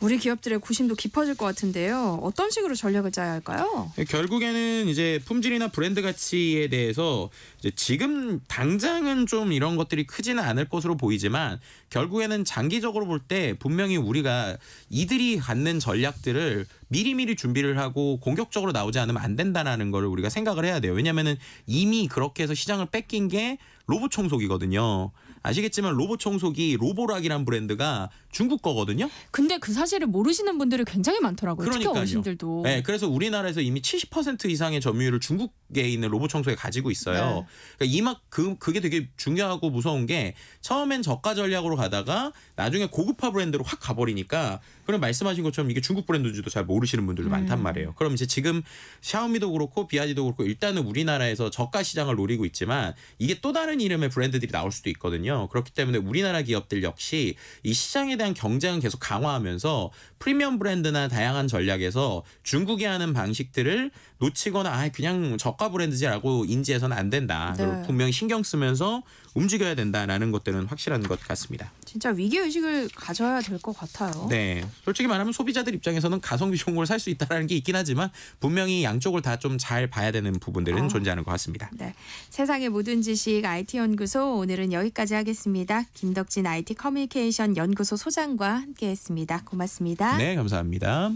우리 기업들의 고심도 깊어질 것 같은데요. 어떤 식으로 전략을 짜야 할까요? 결국에는 이제 품질이나 브랜드 가치에 대해서 이제 지금 당장은 좀 이런 것들이 크지는 않을 것으로 보이지만 결국에는 장기적으로 볼 때 분명히 우리가 이들이 갖는 전략들을 미리미리 준비를 하고 공격적으로 나오지 않으면 안 된다는 걸 우리가 생각을 해야 돼요. 왜냐하면은 이미 그렇게 해서 시장을 뺏긴 게 로봇 청소기거든요. 아시겠지만 로봇 청소기 로보락이라는 브랜드가 중국 거거든요. 근데 그 사실을 모르시는 분들이 굉장히 많더라고요. 그러니까요. 특히 어르신들도. 네, 그래서 우리나라에서 이미 70% 이상의 점유율을 중국에 있는 로봇 청소기 가지고 있어요. 네. 그러니까 그게 되게 중요하고 무서운 게 처음엔 저가 전략으로 가다가 나중에 고급화 브랜드로 확 가버리니까 그럼 말씀하신 것처럼 이게 중국 브랜드인지도 잘 모르시는 분들도 많단 말이에요. 그럼 이제 지금 샤오미도 그렇고 BYD도 그렇고 일단은 우리나라에서 저가 시장을 노리고 있지만 이게 또 다른 이름의 브랜드들이 나올 수도 있거든요. 그렇기 때문에 우리나라 기업들 역시 이 시장에 대한 경쟁은 계속 강화하면서 프리미엄 브랜드나 다양한 전략에서 중국이 하는 방식들을 놓치거나 그냥 저가 브랜드지라고 인지해서는 안 된다. 네. 그리고 분명히 신경 쓰면서 움직여야 된다라는 것들은 확실한 것 같습니다. 진짜 위기의식을 가져야 될 것 같아요. 네, 솔직히 말하면 소비자들 입장에서는 가성비 좋은 걸 살 수 있다는 게 있긴 하지만 분명히 양쪽을 다 좀 잘 봐야 되는 부분들은 존재하는 것 같습니다. 네, 세상의 모든 지식 IT연구소 오늘은 여기까지 하겠습니다. 김덕진 IT 커뮤니케이션 연구소 소장과 함께했습니다. 고맙습니다. 네, 감사합니다.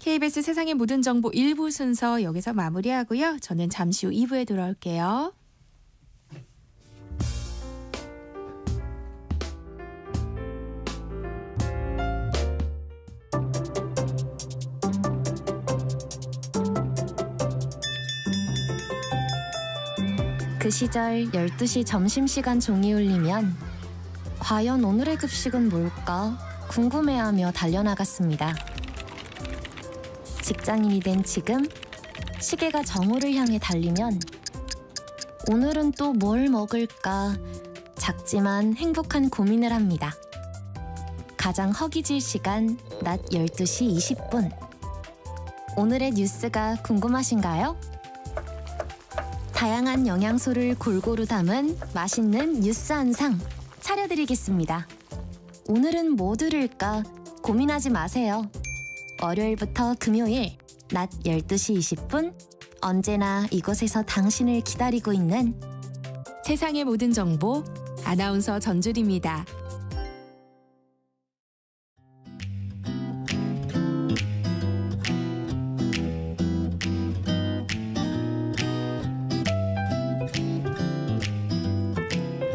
KBS 세상의 모든 정보 1부 순서 여기서 마무리하고요. 저는 잠시 후 2부에 돌아올게요. 그 시절 12시 점심시간 종이 울리면 과연 오늘의 급식은 뭘까 궁금해하며 달려나갔습니다. 직장인이 된 지금 시계가 정오를 향해 달리면 오늘은 또 뭘 먹을까? 작지만 행복한 고민을 합니다. 가장 허기질 시간 낮 12시 20분. 오늘의 뉴스가 궁금하신가요? 다양한 영양소를 골고루 담은 맛있는 뉴스 한 상 차려드리겠습니다. 오늘은 뭐 들을까 고민하지 마세요. 월요일부터 금요일 낮 12시 20분 언제나 이곳에서 당신을 기다리고 있는 세상의 모든 정보 아나운서 전주리입니다.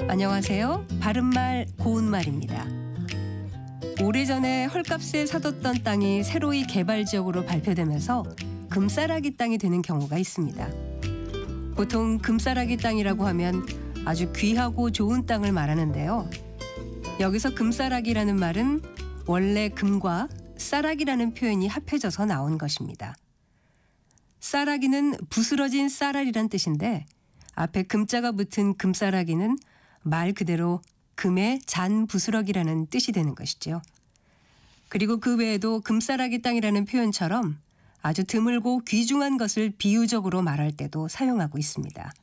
안녕하세요. 바른말 고운말입니다. 오래전에 헐값에 사뒀던 땅이 새로이 개발지역으로 발표되면서 금싸라기 땅이 되는 경우가 있습니다. 보통 금싸라기 땅이라고 하면 아주 귀하고 좋은 땅을 말하는데요. 여기서 금싸라기라는 말은 원래 금과 싸라기라는 표현이 합해져서 나온 것입니다. 싸라기는 부스러진 쌀알이란 뜻인데 앞에 금자가 붙은 금싸라기는 말 그대로 금의 잔 부스러기라는 뜻이 되는 것이죠. 그리고 그 외에도 금싸라기 땅이라는 표현처럼 아주 드물고 귀중한 것을 비유적으로 말할 때도 사용하고 있습니다.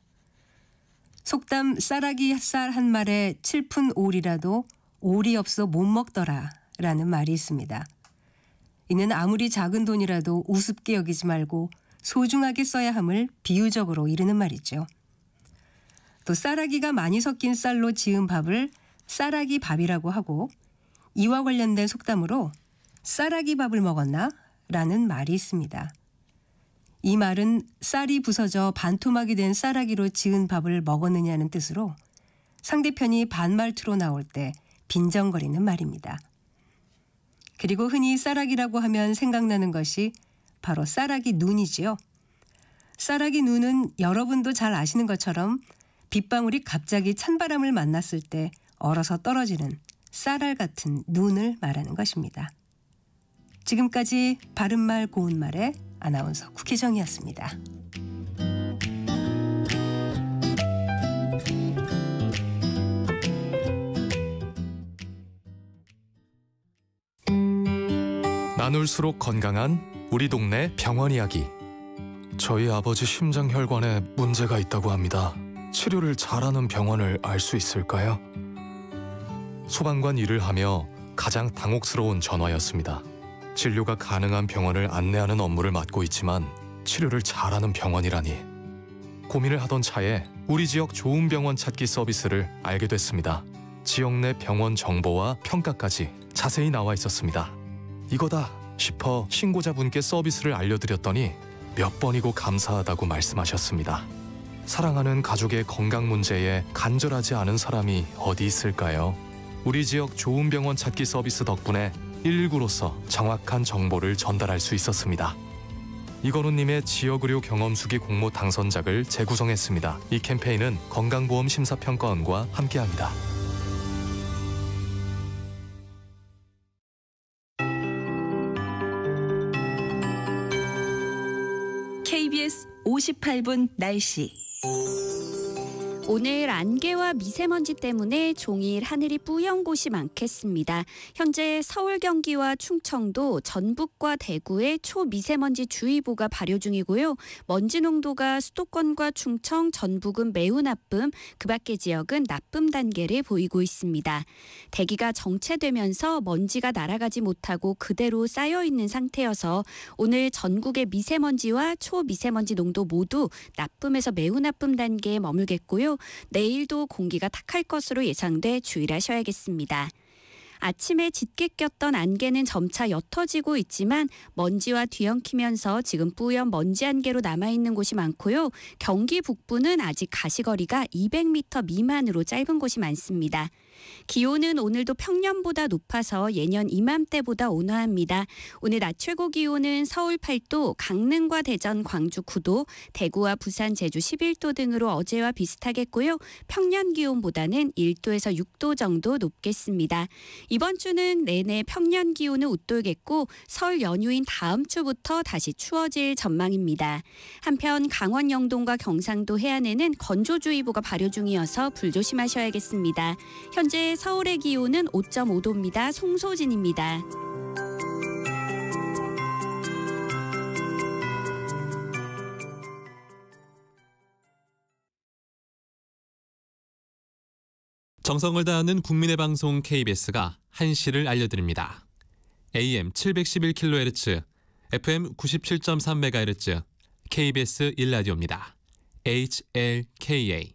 속담 싸라기 쌀 한 말에 7푼 오리라도 오리 없어 못 먹더라 라는 말이 있습니다. 이는 아무리 작은 돈이라도 우습게 여기지 말고 소중하게 써야 함을 비유적으로 이르는 말이죠. 또 쌀아기가 많이 섞인 쌀로 지은 밥을 쌀아기 밥이라고 하고 이와 관련된 속담으로 쌀아기 밥을 먹었나? 라는 말이 있습니다. 이 말은 쌀이 부서져 반토막이 된 쌀아기로 지은 밥을 먹었느냐는 뜻으로 상대편이 반말투로 나올 때 빈정거리는 말입니다. 그리고 흔히 쌀아기라고 하면 생각나는 것이 바로 쌀아기 눈이지요. 쌀아기 눈은 여러분도 잘 아시는 것처럼 빗방울이 갑자기 찬바람을 만났을 때 얼어서 떨어지는 쌀알 같은 눈을 말하는 것입니다. 지금까지 바른말 고운말의 아나운서 국혜정이었습니다. 나눌수록 건강한 우리 동네 병원 이야기. 저희 아버지 심장혈관에 문제가 있다고 합니다. 치료를 잘하는 병원을 알 수 있을까요? 소방관 일을 하며 가장 당혹스러운 전화였습니다. 진료가 가능한 병원을 안내하는 업무를 맡고 있지만 치료를 잘하는 병원이라니. 고민을 하던 차에 우리 지역 좋은 병원 찾기 서비스를 알게 됐습니다. 지역 내 병원 정보와 평가까지 자세히 나와 있었습니다. 이거다 싶어 신고자분께 서비스를 알려드렸더니 몇 번이고 감사하다고 말씀하셨습니다. 사랑하는 가족의 건강 문제에 간절하지 않은 사람이 어디 있을까요? 우리 지역 좋은 병원 찾기 서비스 덕분에 119로서 정확한 정보를 전달할 수 있었습니다. 이건우님의 지역의료 경험수기 공모 당선작을 재구성했습니다. 이 캠페인은 건강보험 심사평가원과 함께합니다. KBS 58분 날씨. 오늘 안개와 미세먼지 때문에 종일 하늘이 뿌연 곳이 많겠습니다. 현재 서울, 경기와 충청도, 전북과 대구에 초미세먼지 주의보가 발효 중이고요. 먼지 농도가 수도권과 충청, 전북은 매우 나쁨, 그 밖의 지역은 나쁨 단계를 보이고 있습니다. 대기가 정체되면서 먼지가 날아가지 못하고 그대로 쌓여있는 상태여서 오늘 전국의 미세먼지와 초미세먼지 농도 모두 나쁨에서 매우 나쁨 단계에 머물겠고요. 내일도 공기가 탁할 것으로 예상돼 주의를 하셔야겠습니다. 아침에 짙게 꼈던 안개는 점차 옅어지고 있지만 먼지와 뒤엉키면서 지금 뿌연 먼지 안개로 남아있는 곳이 많고요. 경기 북부는 아직 가시거리가 200m 미만으로 짧은 곳이 많습니다. 기온은 오늘도 평년보다 높아서 예년 이맘때보다 온화합니다. 오늘 낮 최고 기온은 서울 8도, 강릉과 대전, 광주 9도, 대구와 부산, 제주 11도 등으로 어제와 비슷하겠고요. 평년 기온보다는 1도에서 6도 정도 높겠습니다. 이번 주는 내내 평년 기온을 웃돌겠고 설 연휴인 다음 주부터 다시 추워질 전망입니다. 한편 강원 영동과 경상도 해안에는 건조주의보가 발효 중이어서 불조심하셔야겠습니다. 현재 서울의 기온은 5.5도입니다. 송소진입니다. 정성을 다하는 국민의 방송 KBS가 1시를 알려드립니다. AM 711kHz, FM 97.3MHz, KBS 1라디오입니다. HLKA.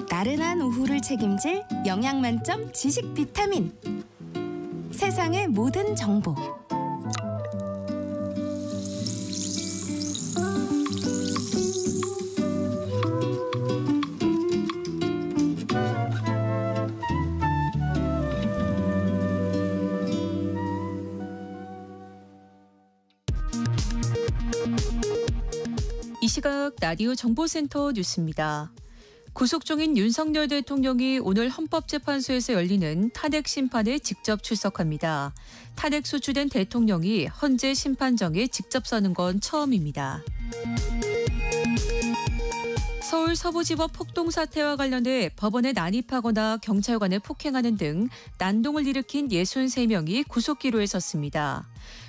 나른한 오후를 책임질 영양 만점 지식 비타민. 세상의 모든 정보. 이 시각 라디오 정보센터 뉴스입니다. 구속 중인 윤석열 대통령이 오늘 헌법재판소에서 열리는 탄핵 심판에 직접 출석합니다. 탄핵 소추된 대통령이 헌재 심판정에 직접 서는 건 처음입니다. 서울 서부지법 폭동 사태와 관련해 법원에 난입하거나 경찰관을 폭행하는 등 난동을 일으킨 63명이 구속기로에 섰습니다.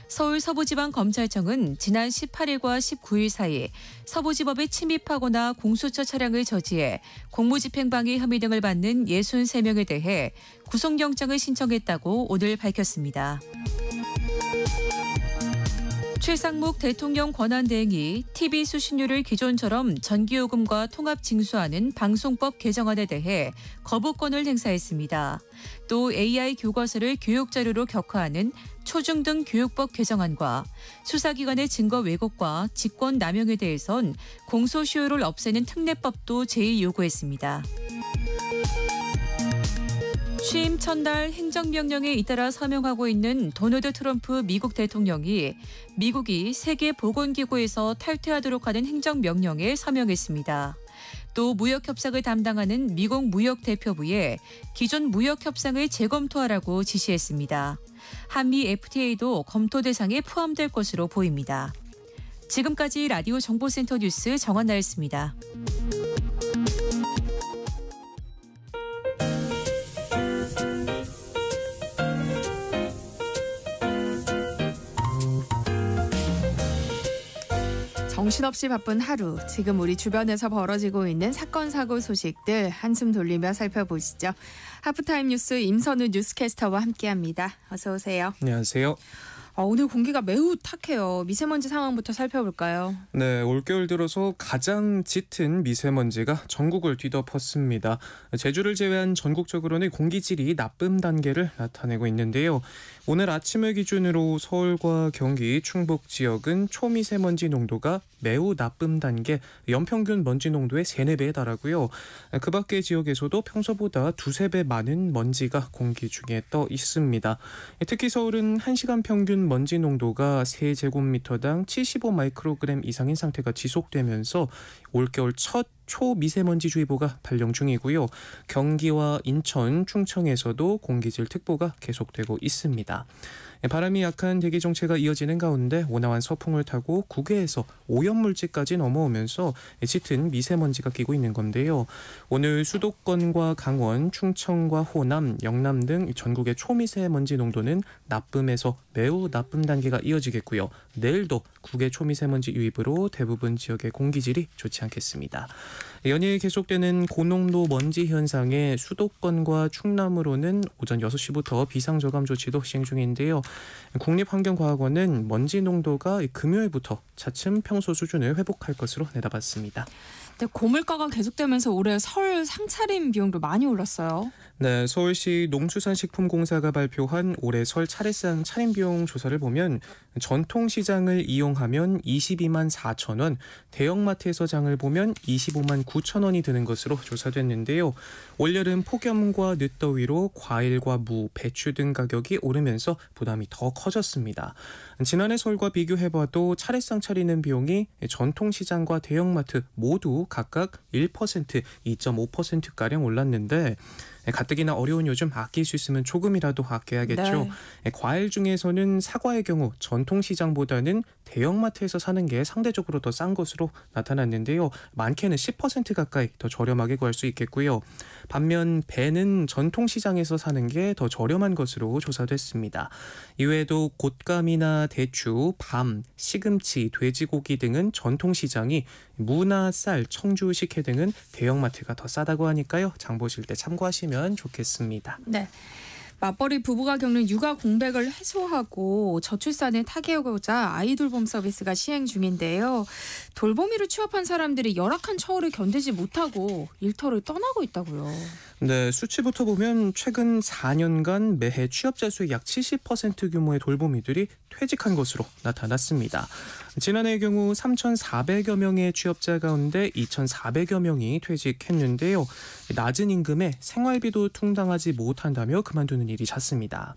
서울 서부지방검찰청은 지난 18일과 19일 사이 서부지법에 침입하거나 공수처 차량을 저지해 공무집행방해 혐의 등을 받는 63명에 대해 구속영장을 신청했다고 오늘 밝혔습니다. 최상목 대통령 권한대행이 TV 수신료를 기존처럼 전기요금과 통합 징수하는 방송법 개정안에 대해 거부권을 행사했습니다. 또 AI 교과서를 교육자료로 격화하는 초중등 교육법 개정안과 수사기관의 증거 왜곡과 직권 남용에 대해선 공소시효를 없애는 특례법도 제의 요구했습니다. 취임 첫날 행정명령에 잇따라 서명하고 있는 도널드 트럼프 미국 대통령이 미국이 세계보건기구에서 탈퇴하도록 하는 행정명령에 서명했습니다. 또 무역협상을 담당하는 미국 무역대표부에 기존 무역협상을 재검토하라고 지시했습니다. 한미 FTA도 검토 대상에 포함될 것으로 보입니다. 지금까지 라디오 정보센터 뉴스 정한나였습니다. 정신없이 바쁜 하루, 지금 우리 주변에서 벌어지고 있는 사건 사고 소식들 한숨 돌리며 살펴보시죠. 하프타임 뉴스 임선우 뉴스캐스터와 함께합니다. 어서 오세요. 안녕하세요. 오늘 공기가 매우 탁해요. 미세먼지 상황부터 살펴볼까요? 네, 올겨울 들어서 가장 짙은 미세먼지가 전국을 뒤덮었습니다. 제주를 제외한 전국적으로는 공기질이 나쁨 단계를 나타내고 있는데요. 오늘 아침을 기준으로 서울과 경기, 충북 지역은 초미세먼지 농도가 매우 나쁨 단계, 연평균 먼지 농도의 3-4배에 달하고요. 그 밖의 지역에서도 평소보다 2-3배 많은 먼지가 공기 중에 떠 있습니다. 특히 서울은 1시간 평균 먼지 농도가 세제곱미터당 75 마이크로그램 이상인 상태가 지속되면서 올겨울 첫 초미세먼지주의보가 발령 중이고요. 경기와 인천, 충청에서도 공기질 특보가 계속되고 있습니다. 바람이 약한 대기 정체가 이어지는 가운데 온화한 서풍을 타고 국외에서 오염물질까지 넘어오면서 짙은 미세먼지가 끼고 있는 건데요. 오늘 수도권과 강원, 충청과 호남, 영남 등 전국의 초미세먼지 농도는 나쁨에서 매우 나쁨 단계가 이어지겠고요. 내일도 국외 초미세먼지 유입으로 대부분 지역의 공기질이 좋지 않겠습니다. 연이어 계속되는 고농도 먼지 현상에 수도권과 충남으로는 오전 6시부터 비상저감 조치도 시행 중인데요. 국립환경과학원은 먼지 농도가 금요일부터 차츰 평소 수준을 회복할 것으로 내다봤습니다. 네, 고물가가 계속되면서 올해 설 상차림 비용도 많이 올랐어요. 네, 서울시 농수산식품공사가 발표한 올해 설 차례상 차림 비용 조사를 보면 전통시장을 이용하면 22만 4천 원, 대형마트에서 장을 보면 25만 9천 원이 드는 것으로 조사됐는데요. 올여름 폭염과 늦더위로 과일과 무, 배추 등 가격이 오르면서 부담이 더 커졌습니다. 지난해 설과 비교해봐도 차례상 차리는 비용이 전통시장과 대형마트 모두 각각 1%, 2.5%가량 올랐는데 가뜩이나 어려운 요즘 아낄 수 있으면 조금이라도 아껴야겠죠. 네. 과일 중에서는 사과의 경우 전통시장보다는 대형마트에서 사는 게 상대적으로 더 싼 것으로 나타났는데요. 많게는 10% 가까이 더 저렴하게 구할 수 있겠고요. 반면 배는 전통시장에서 사는 게 더 저렴한 것으로 조사됐습니다. 이외에도 곶감이나 대추, 밤, 시금치, 돼지고기 등은 전통시장이 무나 쌀, 청주, 식혜 등은 대형마트가 더 싸다고 하니까요. 장 보실 때 참고하시면 좋겠습니다. 네. 맞벌이 부부가 겪는 육아 공백을 해소하고 저출산을 타개하고자 아이돌봄 서비스가 시행 중인데요. 돌보미로 취업한 사람들이 열악한 처우를 견디지 못하고 일터를 떠나고 있다고요. 네, 수치부터 보면 최근 4년간 매해 취업자 수의 약 70% 규모의 돌보미들이 퇴직한 것으로 나타났습니다. 지난해의 경우 3,400여 명의 취업자 가운데 2,400여 명이 퇴직했는데요. 낮은 임금에 생활비도 충당하지 못한다며 그만두는 일이 잦습니다.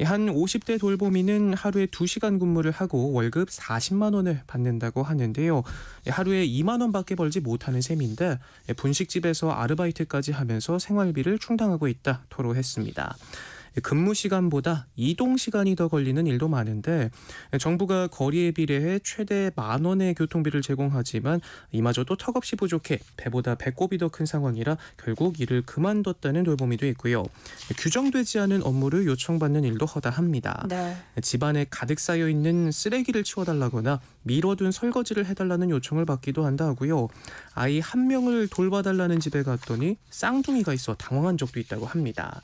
한 50대 돌보미는 하루에 2시간 근무를 하고 월급 40만 원을 받는다고 하는데요. 하루에 2만 원밖에 벌지 못하는 셈인데 분식집에서 아르바이트까지 하면서 생활비를 충당하고 있다 토로했습니다. 근무 시간보다 이동 시간이 더 걸리는 일도 많은데 정부가 거리에 비례해 최대 10,000원의 교통비를 제공하지만 이마저도 턱없이 부족해 배보다 배꼽이 더 큰 상황이라 결국 일을 그만뒀다는 돌보미도 있고요. 규정되지 않은 업무를 요청받는 일도 허다합니다. 네. 집안에 가득 쌓여있는 쓰레기를 치워달라거나 미뤄둔 설거지를 해달라는 요청을 받기도 한다 하고요. 아이 한 명을 돌봐달라는 집에 갔더니 쌍둥이가 있어 당황한 적도 있다고 합니다.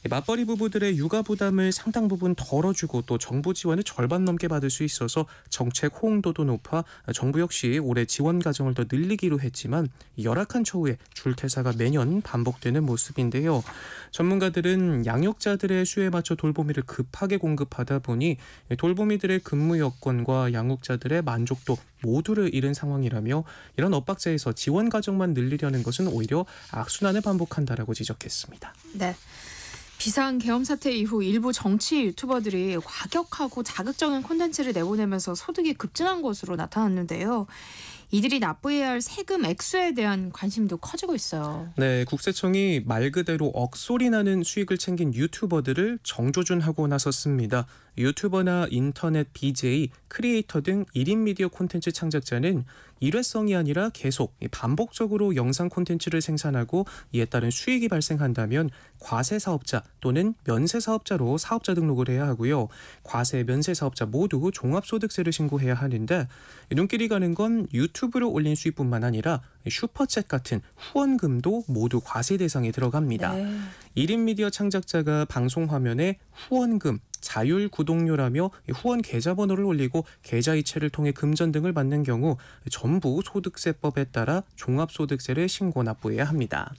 맞벌이 부부들의 육아 부담을 상당 부분 덜어주고 또 정부 지원을 절반 넘게 받을 수 있어서 정책 호응도도 높아 정부 역시 올해 지원 과정을 더 늘리기로 했지만 열악한 처우에 줄퇴사가 매년 반복되는 모습인데요. 전문가들은 양육자들의 수요에 맞춰 돌보미를 급하게 공급하다 보니 돌보미들의 근무 여건과 양육자들의 만족도 모두를 잃은 상황이라며 이런 엇박자에서 지원 과정만 늘리려는 것은 오히려 악순환을 반복한다라고 지적했습니다. 네. 비상계엄 사태 이후 일부 정치 유튜버들이 과격하고 자극적인 콘텐츠를 내보내면서 소득이 급증한 것으로 나타났는데요. 이들이 납부해야 할 세금 액수에 대한 관심도 커지고 있어요. 네, 국세청이 말 그대로 억소리 나는 수익을 챙긴 유튜버들을 정조준하고 나섰습니다. 유튜버나 인터넷 BJ, 크리에이터 등 1인 미디어 콘텐츠 창작자는 일회성이 아니라 계속 반복적으로 영상 콘텐츠를 생산하고 이에 따른 수익이 발생한다면 과세사업자 또는 면세사업자로 사업자 등록을 해야 하고요. 과세, 면세사업자 모두 종합소득세를 신고해야 하는데 눈길이 가는 건 유튜브로 올린 수익뿐만 아니라 슈퍼챗 같은 후원금도 모두 과세 대상에 들어갑니다. 네. 1인 미디어 창작자가 방송 화면에 후원금, 자율 구독료라며 후원 계좌번호를 올리고 계좌 이체를 통해 금전 등을 받는 경우 전부 소득세법에 따라 종합소득세를 신고 납부해야 합니다.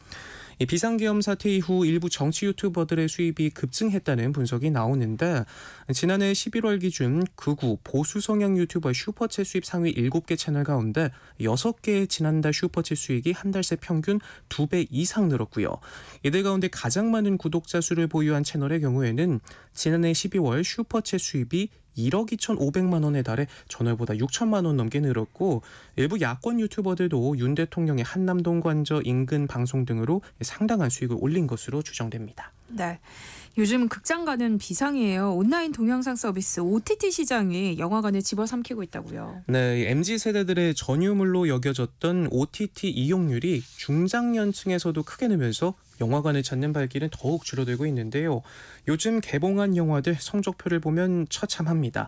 비상계엄 사태 이후 일부 정치 유튜버들의 수입이 급증했다는 분석이 나오는데 지난해 11월 기준 극우 보수 성향 유튜버 슈퍼챗 수입 상위 7개 채널 가운데 6개의 지난달 슈퍼챗 수익이 한 달 새 평균 2배 이상 늘었고요. 이들 가운데 가장 많은 구독자 수를 보유한 채널의 경우에는 지난해 12월 슈퍼챗 수입이 1억 2,500만 원에 달해 전월보다 6천만 원 넘게 늘었고 일부 야권 유튜버들도 윤 대통령의 한남동 관저 인근 방송 등으로 상당한 수익을 올린 것으로 추정됩니다. 네. 요즘 극장 가는 비상이에요. 온라인 동영상 서비스 OTT 시장이 영화관을 집어삼키고 있다고요. 네, MZ세대들의 전유물로 여겨졌던 OTT 이용률이 중장년층에서도 크게 늘면서 영화관을 찾는 발길은 더욱 줄어들고 있는데요. 요즘 개봉한 영화들 성적표를 보면 처참합니다.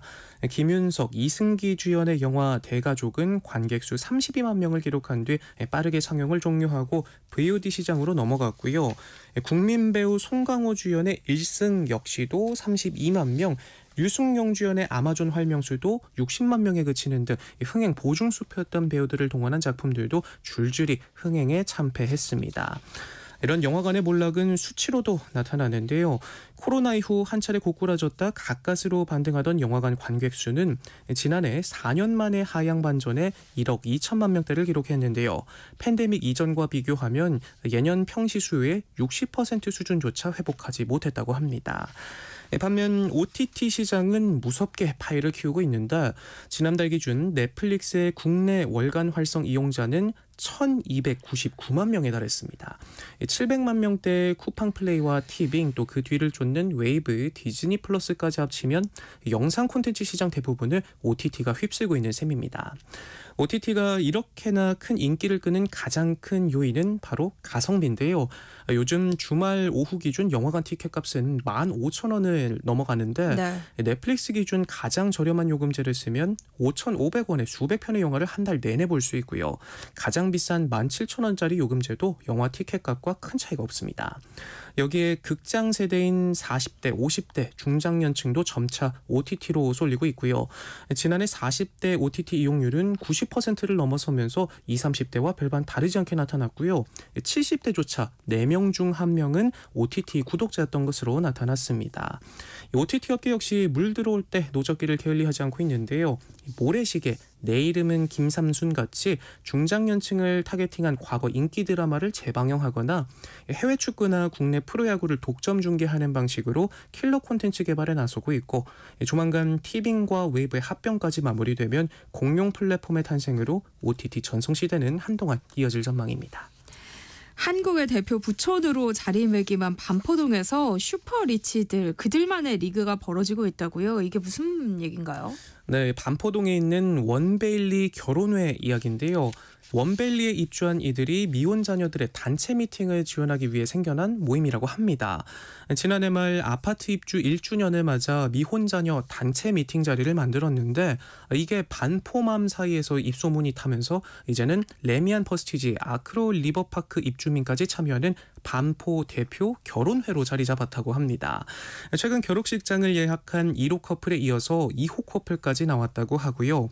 김윤석, 이승기 주연의 영화 대가족은 관객 수 32만 명을 기록한 뒤 빠르게 상영을 종료하고 VOD 시장으로 넘어갔고요. 국민 배우 송강호 주연의 일승 역시도 32만 명, 류승룡 주연의 아마존 활명수도 60만 명에 그치는 등 흥행 보증수표였던 배우들을 동원한 작품들도 줄줄이 흥행에 참패했습니다. 이런 영화관의 몰락은 수치로도 나타나는데요. 코로나 이후 한 차례 고꾸라졌다 가까스로 반등하던 영화관 관객 수는 지난해 4년 만에 하향 반전에 1억 2천만 명대를 기록했는데요. 팬데믹 이전과 비교하면 예년 평시 수요의 60% 수준조차 회복하지 못했다고 합니다. 반면 OTT 시장은 무섭게 파이를 키우고 있는데 지난달 기준 넷플릭스의 국내 월간 활성 이용자는 1299만 명에 달했습니다. 700만 명대의 쿠팡 플레이와 티빙 또 그 뒤를 쫓는 웨이브, 디즈니 플러스까지 합치면 영상 콘텐츠 시장 대부분을 OTT가 휩쓸고 있는 셈입니다. OTT가 이렇게나 큰 인기를 끄는 가장 큰 요인은 바로 가성비인데요. 요즘 주말 오후 기준 영화관 티켓값은 15,000원을 넘어가는데 네. 넷플릭스 기준 가장 저렴한 요금제를 쓰면 5,500원에 수백 편의 영화를 한 달 내내 볼 수 있고요. 가장 비싼 17,000원짜리 요금제도 영화 티켓값과 큰 차이가 없습니다. 여기에 극장 세대인 40대, 50대 중장년층도 점차 OTT로 쏠리고 있고요. 지난해 40대 OTT 이용률은 90%를 넘어서면서 20, 30대와 별반 다르지 않게 나타났고요. 70대조차 4명 중 1명은 OTT 구독자였던 것으로 나타났습니다. OTT 업계 역시 물 들어올 때 노젓기를 게을리하지 않고 있는데요. 모래시계, 내 이름은 김삼순 같이 중장년층을 타겟팅한 과거 인기 드라마를 재방영하거나 해외 축구나 국내 프로야구를 독점 중계하는 방식으로 킬러 콘텐츠 개발에 나서고 있고 조만간 티빙과 웨이브의 합병까지 마무리되면 공용 플랫폼의 탄생으로 OTT 전성시대는 한동안 이어질 전망입니다. 한국의 대표 부촌으로 자리매김한 반포동에서 슈퍼리치들 그들만의 리그가 벌어지고 있다고요. 이게 무슨 얘기인가요? 네, 반포동에 있는 원베일리 결혼회 이야기인데요. 원벨리에 입주한 이들이 미혼 자녀들의 단체 미팅을 지원하기 위해 생겨난 모임이라고 합니다. 지난해 말 아파트 입주 1주년을 맞아 미혼 자녀 단체 미팅 자리를 만들었는데 이게 반포맘 사이에서 입소문이 타면서 이제는 레미안 퍼스티지 아크로 리버파크 입주민까지 참여하는 반포 대표 결혼회로 자리 잡았다고 합니다. 최근 결혼식장을 예약한 1호 커플에 이어서 2호 커플까지 나왔다고 하고요.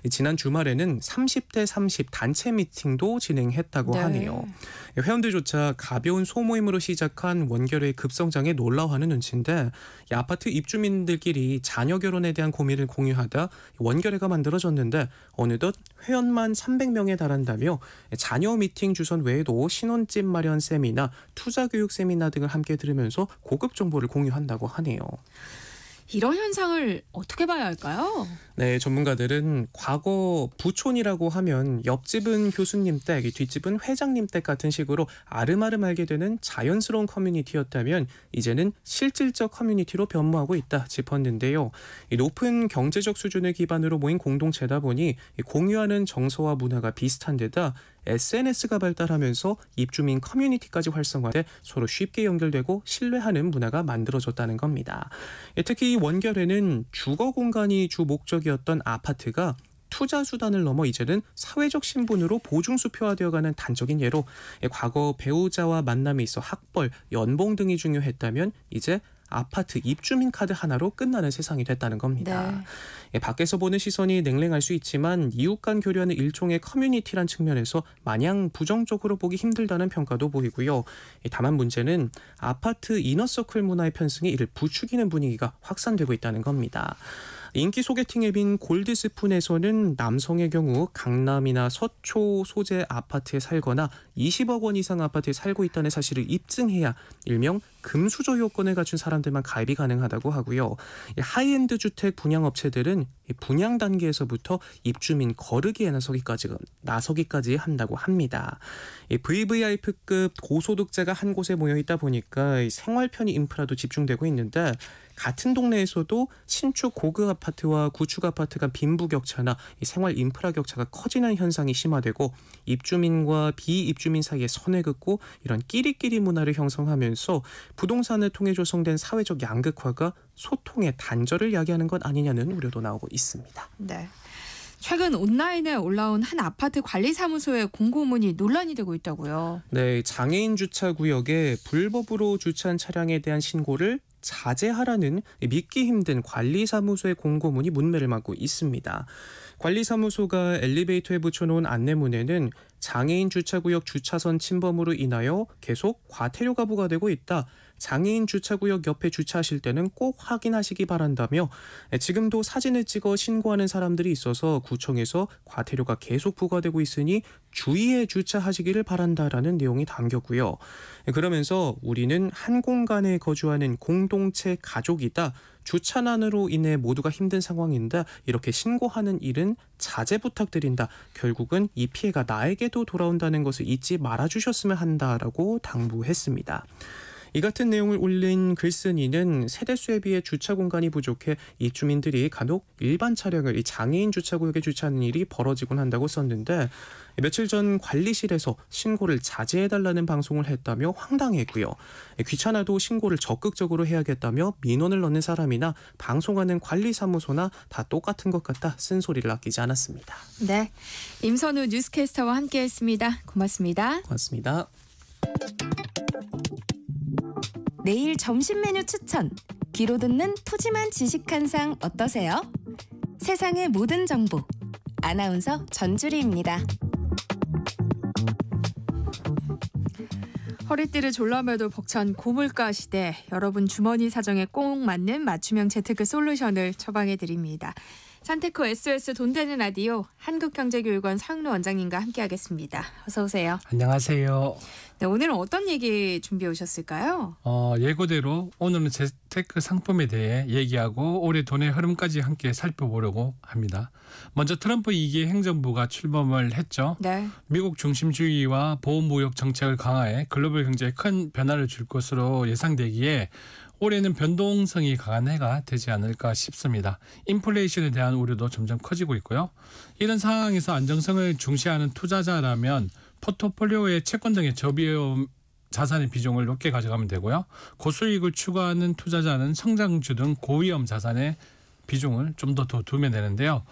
지난 주말에는 30대 30 단체 미팅도 진행했다고 하네요. 회원들조차 가벼운 소모임으로 시작한 원결의 급성장에 놀라워하는 눈치인데 이 아파트 입주민들끼리 자녀 결혼에 대한 고민을 공유하다 원결회가 만들어졌는데 어느덧 회원만 300명에 달한다며 자녀 미팅 주선 외에도 신혼집 마련 세미나 투자교육 세미나 등을 함께 들으면서 고급 정보를 공유한다고 하네요. 이런 현상을 어떻게 봐야 할까요? 네, 전문가들은 과거 부촌이라고 하면 옆집은 교수님 댁, 뒷집은 회장님 댁 같은 식으로 아름아름 알게 되는 자연스러운 커뮤니티였다면 이제는 실질적 커뮤니티로 변모하고 있다 짚었는데요. 이 높은 경제적 수준을 기반으로 모인 공동체다 보니 공유하는 정서와 문화가 비슷한 데다 SNS가 발달하면서 입주민 커뮤니티까지 활성화돼 서로 쉽게 연결되고 신뢰하는 문화가 만들어졌다는 겁니다. 특히 원결에는 주거 공간이 주 목적이었던 아파트가 투자 수단을 넘어 이제는 사회적 신분으로 보증수표화되어가는 단적인 예로 과거 배우자와 만남에 있어 학벌, 연봉 등이 중요했다면 이제 아파트 입주민 카드 하나로 끝나는 세상이 됐다는 겁니다. 네. 밖에서 보는 시선이 냉랭할 수 있지만 이웃 간 교류하는 일종의 커뮤니티란 측면에서 마냥 부정적으로 보기 힘들다는 평가도 보이고요. 다만 문제는 아파트 이너서클 문화의 편승이 이를 부추기는 분위기가 확산되고 있다는 겁니다. 인기 소개팅 앱인 골드스푼에서는 남성의 경우 강남이나 서초 소재 아파트에 살거나 20억 원 이상 아파트에 살고 있다는 사실을 입증해야 일명 금수저 요건을 갖춘 사람들만 가입이 가능하다고 하고요. 하이엔드 주택 분양업체들은 분양 단계에서부터 입주민 거르기에 나서기까지 한다고 합니다. VVIP급 고소득자가 한 곳에 모여 있다 보니까 생활 편의 인프라도 집중되고 있는데 같은 동네에서도 신축 고급 아파트와 구축 아파트 간 빈부 격차나 생활 인프라 격차가 커지는 현상이 심화되고 입주민과 비입주민 사이에 선을 긋고 이런 끼리끼리 문화를 형성하면서 부동산을 통해 조성된 사회적 양극화가 소통의 단절을 야기하는 것 아니냐는 우려도 나오고 있습니다. 네. 최근 온라인에 올라온 한 아파트 관리사무소의 공고문이 논란이 되고 있다고요. 네, 장애인 주차 구역에 불법으로 주차한 차량에 대한 신고를 자제하라는 믿기 힘든 관리사무소의 공고문이 문매를 맞고 있습니다. 관리사무소가 엘리베이터에 붙여놓은 안내문에는 장애인 주차구역 주차선 침범으로 인하여 계속 과태료가 부과되고 있다. 장애인 주차구역 옆에 주차하실 때는 꼭 확인하시기 바란다며 지금도 사진을 찍어 신고하는 사람들이 있어서 구청에서 과태료가 계속 부과되고 있으니 주의해 주차하시기를 바란다라는 내용이 담겼고요. 그러면서 우리는 한 공간에 거주하는 공동체 가족이다. 주차난으로 인해 모두가 힘든 상황인데 이렇게 신고하는 일은 자제 부탁드린다. 결국은 이 피해가 나에게도 돌아온다는 것을 잊지 말아주셨으면 한다라고 당부했습니다. 이 같은 내용을 올린 글쓴이는 세대수에 비해 주차 공간이 부족해 입주민들이 간혹 일반 차량을 이 장애인 주차구역에 주차하는 일이 벌어지곤 한다고 썼는데 며칠 전 관리실에서 신고를 자제해달라는 방송을 했다며 황당했고요. 귀찮아도 신고를 적극적으로 해야겠다며 민원을 넣는 사람이나 방송하는 관리사무소나 다 똑같은 것 같다 쓴소리를 아끼지 않았습니다. 네, 임선우 뉴스캐스터와 함께했습니다. 고맙습니다. 고맙습니다. 내일 점심 메뉴 추천. 귀로 듣는 푸짐한 지식 한 상 어떠세요? 세상의 모든 정보. 아나운서 전주리입니다. 허리띠를 졸라매도 벅찬 고물가 시대, 여러분 주머니 사정에 꼭 맞는 맞춤형 재테크 솔루션을 처방해드립니다. 산테코 SOS 돈 되는 라디오 한국경제교육원 서영로 원장님과 함께하겠습니다. 어서 오세요. 안녕하세요. 네, 오늘은 어떤 얘기 준비해 오셨을까요? 예고대로 오늘은 재테크 상품에 대해 얘기하고 올해 돈의 흐름까지 함께 살펴보려고 합니다. 먼저 트럼프 2기 행정부가 출범을 했죠. 네. 미국 중심주의와 보호무역 정책을 강화해 글로벌 경제에 큰 변화를 줄 것으로 예상되기에 올해는 변동성이 강한 해가 되지 않을까 싶습니다. 인플레이션에 대한 우려도 점점 커지고 있고요. 이런 상황에서 안정성을 중시하는 투자자라면 포트폴리오의 채권 등의 저비용 자산의 비중을 높게 가져가면 되고요. 고수익을 추구하는 투자자는 성장주 등 고위험 자산의 비중을 좀 더 두면 되는데요.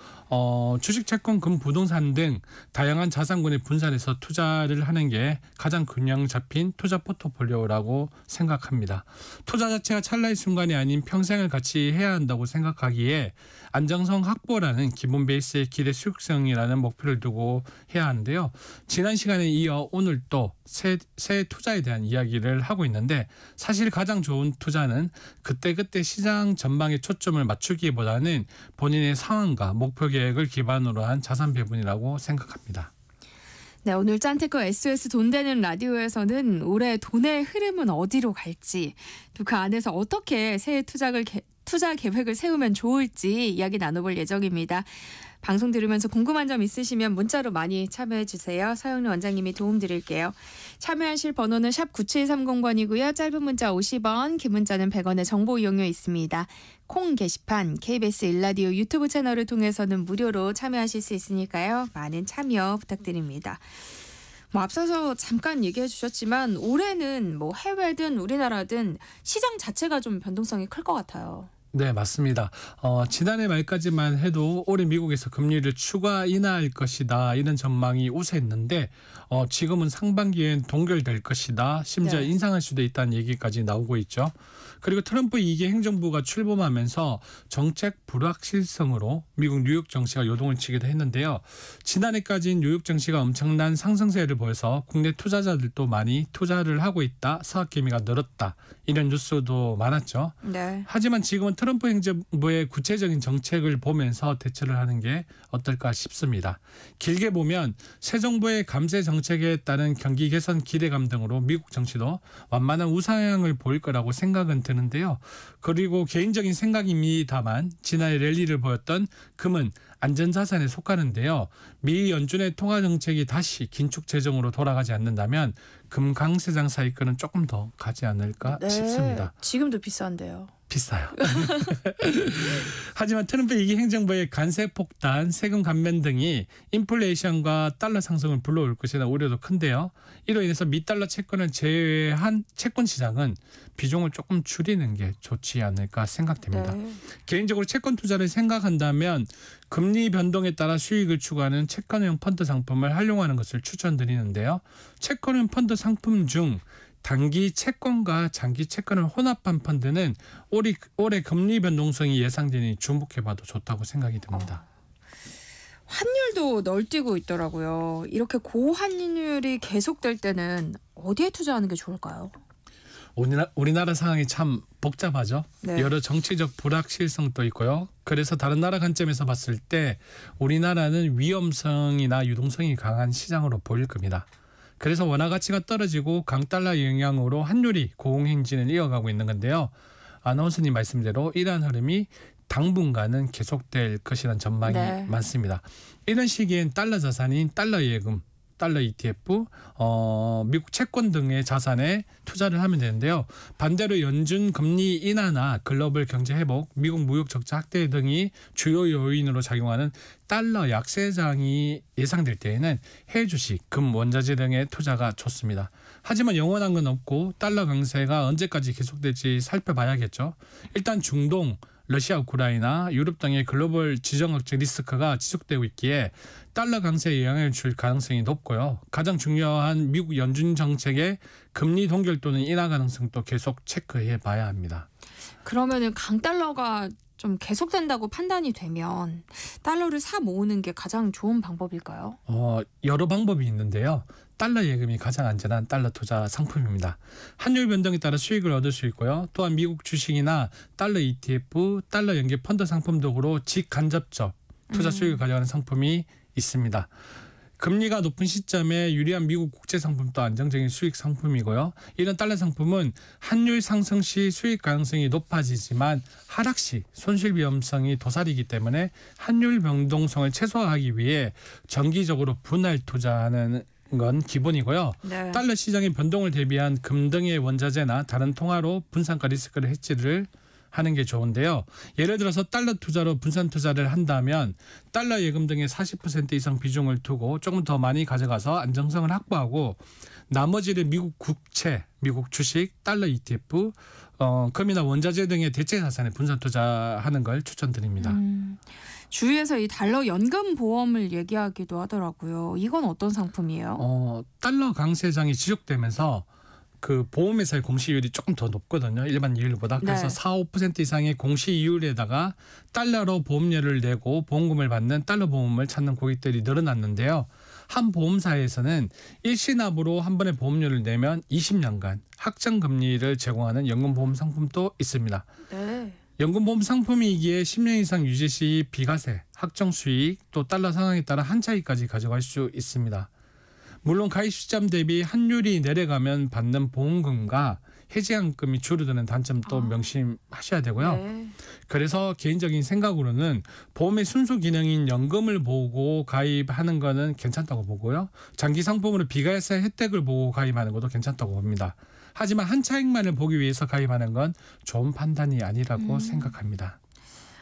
주식, 채권, 금, 부동산 등 다양한 자산군에 분산해서 투자를 하는 게 가장 균형 잡힌 투자 포트폴리오라고 생각합니다. 투자 자체가 찰나의 순간이 아닌 평생을 같이 해야 한다고 생각하기에 안정성 확보라는 기본 베이스의 기대 수익성이라는 목표를 두고 해야 하는데요. 지난 시간에 이어 오늘 또 새 투자에 대한 이야기를 하고 있는데 사실 가장 좋은 투자는 그때그때 시장 전망에 초점을 맞추기보다는 본인의 상황과 목표 계획을 기반으로 한 자산 배분이라고 생각합니다. 네, 오늘 짠테코 SOS 돈 되는 라디오에서는 올해 돈의 흐름은 어디로 갈지, 또 그 안에서 어떻게 새 투자 계획을 세우면 좋을지 이야기 나눠볼 예정입니다. 방송 들으면서 궁금한 점 있으시면 문자로 많이 참여해 주세요. 서영래 원장님이 도움 드릴게요. 참여하실 번호는 샵 9730번이고요. 짧은 문자 50원, 긴 문자는 100원의 정보 이용료 있습니다. 콩 게시판, KBS 일라디오 유튜브 채널을 통해서는 무료로 참여하실 수 있으니까요. 많은 참여 부탁드립니다. 앞서서 잠깐 얘기해 주셨지만 올해는 해외든 우리나라든 시장 자체가 좀 변동성이 클 것 같아요. 네, 맞습니다. 지난해 말까지만 해도 올해 미국에서 금리를 추가 인하할 것이다 이런 전망이 우세했는데 지금은 상반기엔 동결될 것이다, 심지어 인상할 수도 있다는 얘기까지 나오고 있죠. 그리고 트럼프 2기 행정부가 출범하면서 정책 불확실성으로 미국 뉴욕 증시가 요동을 치기도 했는데요. 지난해까지는 뉴욕 증시가 엄청난 상승세를 보여서 국내 투자자들도 많이 투자를 하고 있다, 사학 기미가 늘었다 이런 뉴스도 많았죠. 네. 하지만 지금은 트럼프 행정부의 구체적인 정책을 보면서 대처를 하는 게 어떨까 싶습니다. 길게 보면 새 정부의 감세 정책에 따른 경기 개선 기대감 등으로 미국 증시도 완만한 우상향을 보일 거라고 생각은 드는데요. 그리고 개인적인 생각입니다만 지난해 랠리를 보였던 금은 안전자산에 속하는데요. 미 연준의 통화정책이 다시 긴축 재정으로 돌아가지 않는다면 금 강세장 사이클은 조금 더 가지 않을까 싶습니다. 지금도 비싼데요. 비싸요. 하지만 트럼프 2기 행정부의 관세 폭탄, 세금 감면 등이 인플레이션과 달러 상승을 불러올 것이라는 우려도 큰데요. 이로 인해서 미달러 채권을 제외한 채권 시장은 비중을 조금 줄이는 게 좋지 않을까 생각됩니다. 네. 개인적으로 채권 투자를 생각한다면 금리 변동에 따라 수익을 추구하는 채권형 펀드 상품을 활용하는 것을 추천드리는데요. 채권형 펀드 상품 중 단기 채권과 장기 채권을 혼합한 펀드는 올해 금리 변동성이 예상되니 주목해봐도 좋다고 생각이 듭니다. 환율도 널뛰고 있더라고요. 이렇게 고환율이 계속될 때는 어디에 투자하는 게 좋을까요? 우리나라 상황이 참 복잡하죠. 네. 여러 정치적 불확실성도 있고요. 그래서 다른 나라 관점에서 봤을 때 우리나라는 위험성이나 유동성이 강한 시장으로 보일 겁니다. 그래서 원화 가치가 떨어지고 강달러 영향으로 환율이 고공행진을 이어가고 있는 건데요. 아나운서님 말씀대로 이러한 흐름이 당분간은 계속될 것이라는 전망이 네. 많습니다. 이런 시기엔 달러 자산인 달러 예금, 달러 ETF, 미국 채권 등의 자산에 투자를 하면 되는데요. 반대로 연준 금리 인하나 글로벌 경제 회복, 미국 무역 적자 확대 등이 주요 요인으로 작용하는 달러 약세장이 예상될 때에는 해외 주식, 금, 원자재 등의 투자가 좋습니다. 하지만 영원한 건 없고 달러 강세가 언제까지 계속될지 살펴봐야겠죠. 일단 중동, 러시아, 우크라이나, 유럽 등의 글로벌 지정학적 리스크가 지속되고 있기에 달러 강세에 영향을 줄 가능성이 높고요. 가장 중요한 미국 연준 정책의 금리 동결 또는 인하 가능성도 계속 체크해 봐야 합니다. 그러면은 강달러가 좀 계속된다고 판단이 되면 달러를 사 모으는 게 가장 좋은 방법일까요? 여러 방법이 있는데요. 달러 예금이 가장 안전한 달러 투자 상품입니다. 환율 변동에 따라 수익을 얻을 수 있고요. 또한 미국 주식이나 달러 ETF, 달러 연계 펀드 상품 등으로 직간접적 투자 수익을 가져가는 상품이 있습니다. 금리가 높은 시점에 유리한 미국 국제 상품도 안정적인 수익 상품이고요. 이런 달러 상품은 환율 상승 시 수익 가능성이 높아지지만 하락 시 손실 위험성이 도사리기 때문에 환율 변동성을 최소화하기 위해 정기적으로 분할 투자하는 건 기본이고요. 네. 달러 시장의 변동을 대비한 금 등의 원자재나 다른 통화로 분산가 리스크를 해지를 하는 게 좋은데요. 예를 들어서 달러 투자로 분산 투자를 한다면 달러 예금 등의 40% 이상 비중을 두고 조금 더 많이 가져가서 안정성을 확보하고 나머지를 미국 국채, 미국 주식, 달러 ETF, 금이나 원자재 등의 대체 자산에 분산 투자하는 걸 추천드립니다. 주위에서 이 달러 연금 보험을 얘기하기도 하더라고요. 이건 어떤 상품이에요? 달러 강세장이 지속되면서 그 보험회사의 공시율이 조금 더 높거든요. 일반 이율보다. 그래서 네. 4-5% 이상의 공시이율에다가 달러로 보험료를 내고 보험금을 받는 달러 보험을 찾는 고객들이 늘어났는데요. 한 보험사에서는 일시납으로 한 번에 보험료를 내면 20년간 확정금리를 제공하는 연금보험 상품도 있습니다. 네. 연금보험 상품이기에 10년 이상 유지 시 비과세, 확정 수익, 또 달러 상황에 따라 한 차익까지 가져갈 수 있습니다. 물론 가입 시점 대비 환율이 내려가면 받는 보험금과 해지한금이 줄어드는 단점도 명심하셔야 되고요. 네. 그래서 개인적인 생각으로는 보험의 순수 기능인 연금을 보고 가입하는 거는 괜찮다고 보고요. 장기 상품으로 비과세 혜택을 보고 가입하는 것도 괜찮다고 봅니다. 하지만 한 차익만을 보기 위해서 가입하는 건 좋은 판단이 아니라고 생각합니다.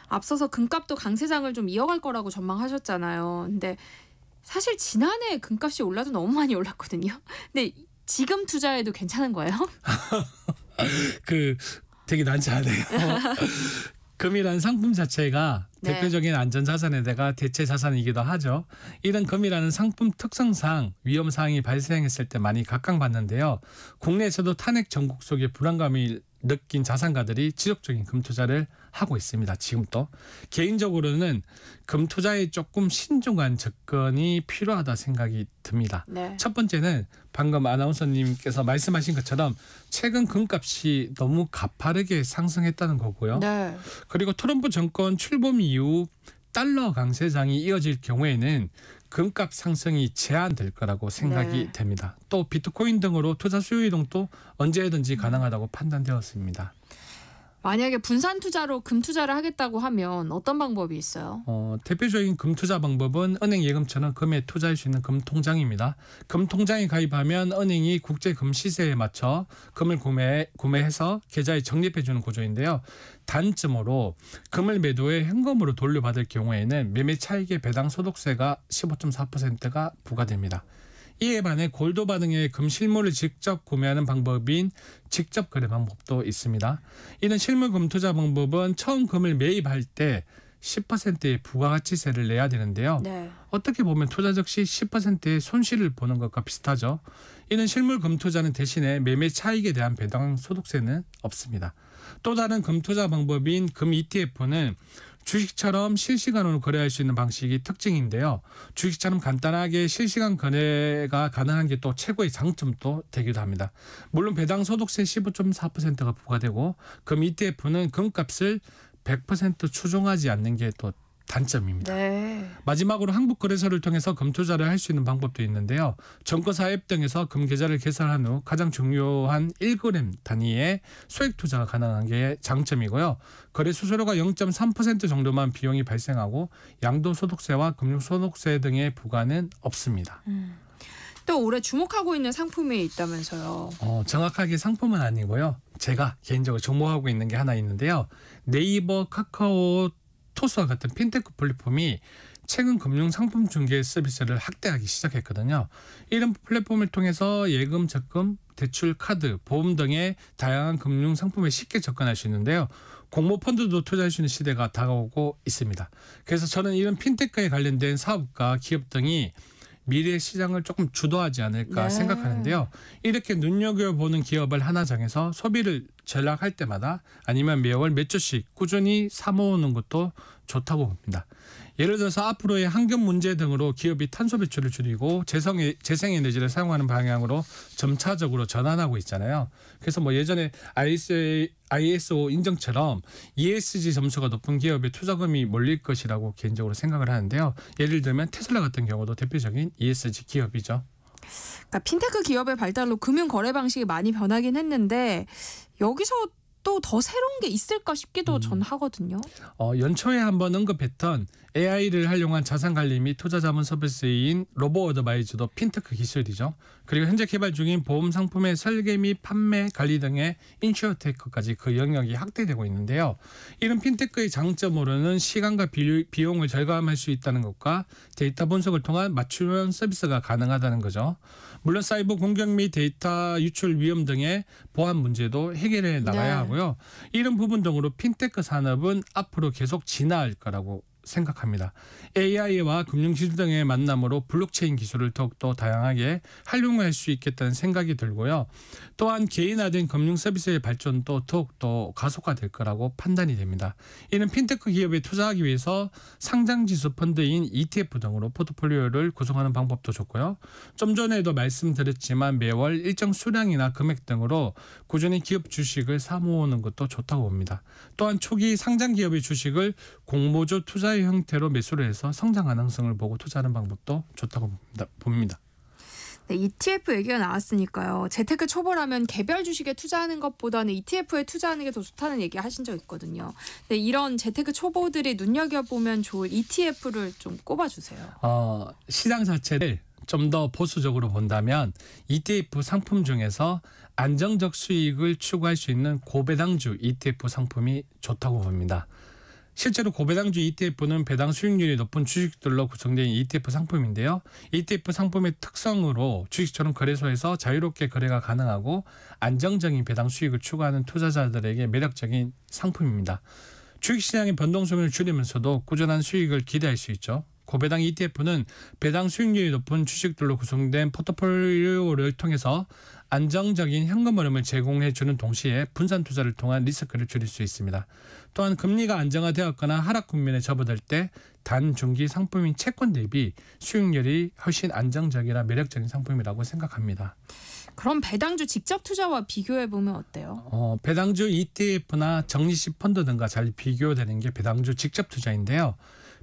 앞서서 금값도 강세장을 좀 이어갈 거라고 전망하셨잖아요. 근데 사실 지난해 금값이 올라도 너무 많이 올랐거든요. 근데 지금 투자해도 괜찮은 거예요? 되게 난처하네요. 금이라는 상품 자체가 네. 대표적인 안전자산에다가 대체 자산이기도 하죠. 이런 금이라는 상품 특성상 위험 사항이 발생했을 때 많이 각광받는데요. 국내에서도 탄핵 전국 속에 불안감이 느낀 자산가들이 지속적인 금 투자를 하고 있습니다. 지금도. 개인적으로는 금 투자에 조금 신중한 접근이 필요하다 생각이 듭니다. 네. 첫 번째는 방금 아나운서님께서 말씀하신 것처럼 최근 금값이 너무 가파르게 상승했다는 거고요. 네. 그리고 트럼프 정권 출범 이후 달러 강세장이 이어질 경우에는 금값 상승이 제한될 거라고 생각이 네. 됩니다. 또 비트코인 등으로 투자 수요 이동도 언제든지 가능하다고 판단되었습니다. 만약에 분산 투자로 금 투자를 하겠다고 하면 어떤 방법이 있어요? 대표적인 금 투자 방법은 은행 예금처럼 금에 투자할 수 있는 금 통장입니다. 금 통장에 가입하면 은행이 국제 금 시세에 맞춰 금을 구매해서 계좌에 적립해 주는 구조인데요. 단점으로 금을 매도해 현금으로 돌려받을 경우에는 매매 차익의 배당 소득세가 15.4%가 부과됩니다. 이에 반해 골드바 등의 금 실물을 직접 구매하는 방법인 직접 거래 방법도 있습니다. 이런 실물 금 투자 방법은 처음 금을 매입할 때 10%의 부가가치세를 내야 되는데요. 네. 어떻게 보면 투자 즉시 10%의 손실을 보는 것과 비슷하죠. 이는 실물 금투자는 대신에 매매 차익에 대한 배당 소득세는 없습니다. 또 다른 금투자 방법인 금 ETF는 주식처럼 실시간으로 거래할 수 있는 방식이 특징인데요. 주식처럼 간단하게 실시간 거래가 가능한 게 또 최고의 장점도 되기도 합니다. 물론 배당 소득세 15.4%가 부과되고 금 ETF는 금값을 100% 추종하지 않는 게 또 단점입니다. 네. 마지막으로 한국거래소를 통해서 금투자를 할 수 있는 방법도 있는데요. 증권사 앱 등에서 금계좌를 개설한 후 가장 중요한 1g 단위의 소액 투자가 가능한 게 장점이고요. 거래 수수료가 0.3% 정도만 비용이 발생하고 양도소득세와 금융소득세 등의 부과는 없습니다. 또 올해 주목하고 있는 상품이 있다면서요. 정확하게 상품은 아니고요. 제가 개인적으로 주목하고 있는 게 하나 있는데요. 네이버, 카카오, 토스와 같은 핀테크 플랫폼이 최근 금융 상품 중개 서비스를 확대하기 시작했거든요. 이런 플랫폼을 통해서 예금, 적금, 대출, 카드, 보험 등의 다양한 금융 상품에 쉽게 접근할 수 있는데요. 공모 펀드도 투자할 수 있는 시대가 다가오고 있습니다. 그래서 저는 이런 핀테크에 관련된 사업과 기업 등이 미래 시장을 조금 주도하지 않을까 생각하는데요. 이렇게 눈여겨보는 기업을 하나 정해서 소비를 전략할 때마다 아니면 매월 몇 주씩 꾸준히 사모으는 것도 좋다고 봅니다. 예를 들어서 앞으로의 환경 문제 등으로 기업이 탄소 배출을 줄이고 재생에너지를 사용하는 방향으로 점차적으로 전환하고 있잖아요. 그래서 뭐 예전에 ISO 인정처럼 ESG 점수가 높은 기업에 투자금이 몰릴 것이라고 개인적으로 생각을 하는데요. 예를 들면 테슬라 같은 경우도 대표적인 ESG 기업이죠. 그러니까 핀테크 기업의 발달로 금융 거래 방식이 많이 변하긴 했는데 여기서 또 더 새로운 게 있을까 싶기도 전 하거든요. 연초에 한번 언급했던 AI를 활용한 자산 관리 및 투자 자문 서비스인 로보 어드바이저도 핀테크 기술이죠. 그리고 현재 개발 중인 보험 상품의 설계 및 판매 관리 등의 인슈어테크까지 그 영역이 확대되고 있는데요. 이런 핀테크의 장점으로는 시간과 비용을 절감할 수 있다는 것과 데이터 분석을 통한 맞춤형 서비스가 가능하다는 거죠. 물론 사이버 공격 및 데이터 유출 위험 등의 보안 문제도 해결해 나가야 하고요. 이런 부분 등으로 핀테크 산업은 앞으로 계속 진화할 거라고 생각합니다. AI와 금융기술 등의 만남으로 블록체인 기술을 더욱더 다양하게 활용할 수 있겠다는 생각이 들고요. 또한 개인화된 금융 서비스의 발전도 더욱더 가속화될 거라고 판단이 됩니다. 이는 핀테크 기업에 투자하기 위해서 상장지수 펀드인 ETF 등으로 포트폴리오를 구성하는 방법도 좋고요. 좀 전에도 말씀드렸지만 매월 일정 수량이나 금액 등으로 꾸준히 기업 주식을 사모으는 것도 좋다고 봅니다. 또한 초기 상장 기업의 주식을 공모주 투자의 형태로 매수를 해서 성장 가능성을 보고 투자하는 방법도 좋다고 봅니다. 네, ETF 얘기가 나왔으니까요. 재테크 초보라면 개별 주식에 투자하는 것보다는 ETF에 투자하는 게 더 좋다는 얘기 하신 적 있거든요. 네, 이런 재테크 초보들이 눈여겨보면 좋을 ETF를 좀 꼽아주세요. 시장 자체를 좀 더 보수적으로 본다면 ETF 상품 중에서 안정적 수익을 추구할 수 있는 고배당주 ETF 상품이 좋다고 봅니다. 실제로 고배당주 ETF는 배당 수익률이 높은 주식들로 구성된 ETF 상품인데요. ETF 상품의 특성으로 주식처럼 거래소에서 자유롭게 거래가 가능하고 안정적인 배당 수익을 추구하는 투자자들에게 매력적인 상품입니다. 주식시장의 변동성을 줄이면서도 꾸준한 수익을 기대할 수 있죠. 고배당 ETF는 배당 수익률이 높은 주식들로 구성된 포트폴리오를 통해서 안정적인 현금 흐름을 제공해주는 동시에 분산 투자를 통한 리스크를 줄일 수 있습니다. 또한 금리가 안정화되었거나 하락 국면에 접어들 때 단중기 상품인 채권 대비 수익률이 훨씬 안정적이라 매력적인 상품이라고 생각합니다. 그럼 배당주 직접 투자와 비교해보면 어때요? 배당주 ETF나 적립식 펀드 등과 잘 비교되는 게 배당주 직접 투자인데요.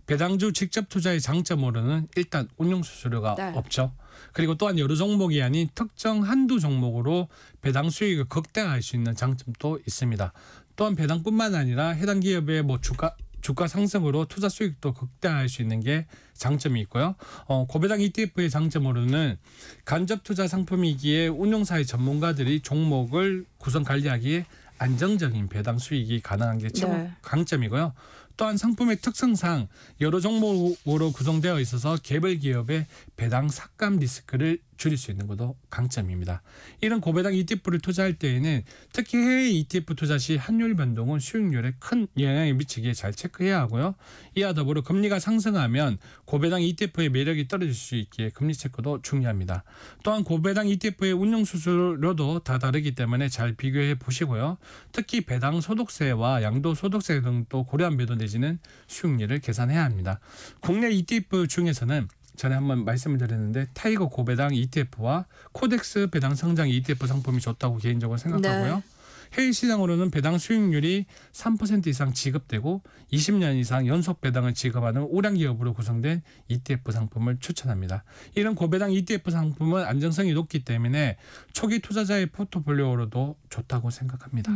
배당주 직접 투자의 장점으로는 일단 운용 수수료가 없죠. 그리고 또한 여러 종목이 아닌 특정 한두 종목으로 배당 수익을 극대화할 수 있는 장점도 있습니다. 또한 배당뿐만 아니라 해당 기업의 주가 상승으로 투자 수익도 극대화할 수 있는 게 장점이 있고요. 고배당 ETF의 장점으로는 간접 투자 상품이기에 운용사의 전문가들이 종목을 구성 관리하기에 안정적인 배당 수익이 가능한 게 최고 강점이고요. 또한 상품의 특성상 여러 종목으로 구성되어 있어서 개별 기업의 배당 삭감 리스크를 줄일 수 있는 것도 강점입니다. 이런 고배당 ETF를 투자할 때에는 특히 해외 ETF 투자 시 환율 변동은 수익률에 큰 영향을 미치기에 잘 체크해야 하고요. 이와 더불어 금리가 상승하면 고배당 ETF의 매력이 떨어질 수 있기에 금리 체크도 중요합니다. 또한 고배당 ETF의 운용 수수료도 다 다르기 때문에 잘 비교해 보시고요. 특히 배당 소득세와 양도 소득세 등도 고려한 매도 내지는 수익률을 계산해야 합니다. 국내 ETF 중에서는 전에 한번 말씀을 드렸는데 타이거 고배당 ETF와 코덱스 배당 성장 ETF 상품이 좋다고 개인적으로 생각하고요. 네. 해외 시장으로는 배당 수익률이 3% 이상 지급되고 20년 이상 연속 배당을 지급하는 우량 기업으로 구성된 ETF 상품을 추천합니다. 이런 고배당 ETF 상품은 안정성이 높기 때문에 초기 투자자의 포트폴리오로도 좋다고 생각합니다.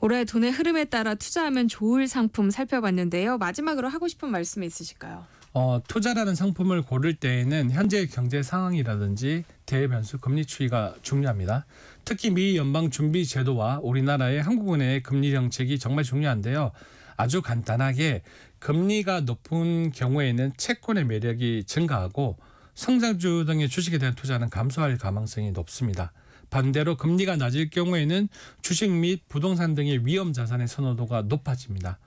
올해 돈의 흐름에 따라 투자하면 좋을 상품 살펴봤는데요. 마지막으로 하고 싶은 말씀 있으실까요? 투자라는 상품을 고를 때에는 현재의 경제 상황이라든지 대변수 금리 추이가 중요합니다. 특히 미 연방준비제도와 우리나라의 한국은행의 금리 정책이 정말 중요한데요. 아주 간단하게 금리가 높은 경우에는 채권의 매력이 증가하고 성장주 등의 주식에 대한 투자는 감소할 가능성이 높습니다. 반대로 금리가 낮을 경우에는 주식 및 부동산 등의 위험 자산의 선호도가 높아집니다.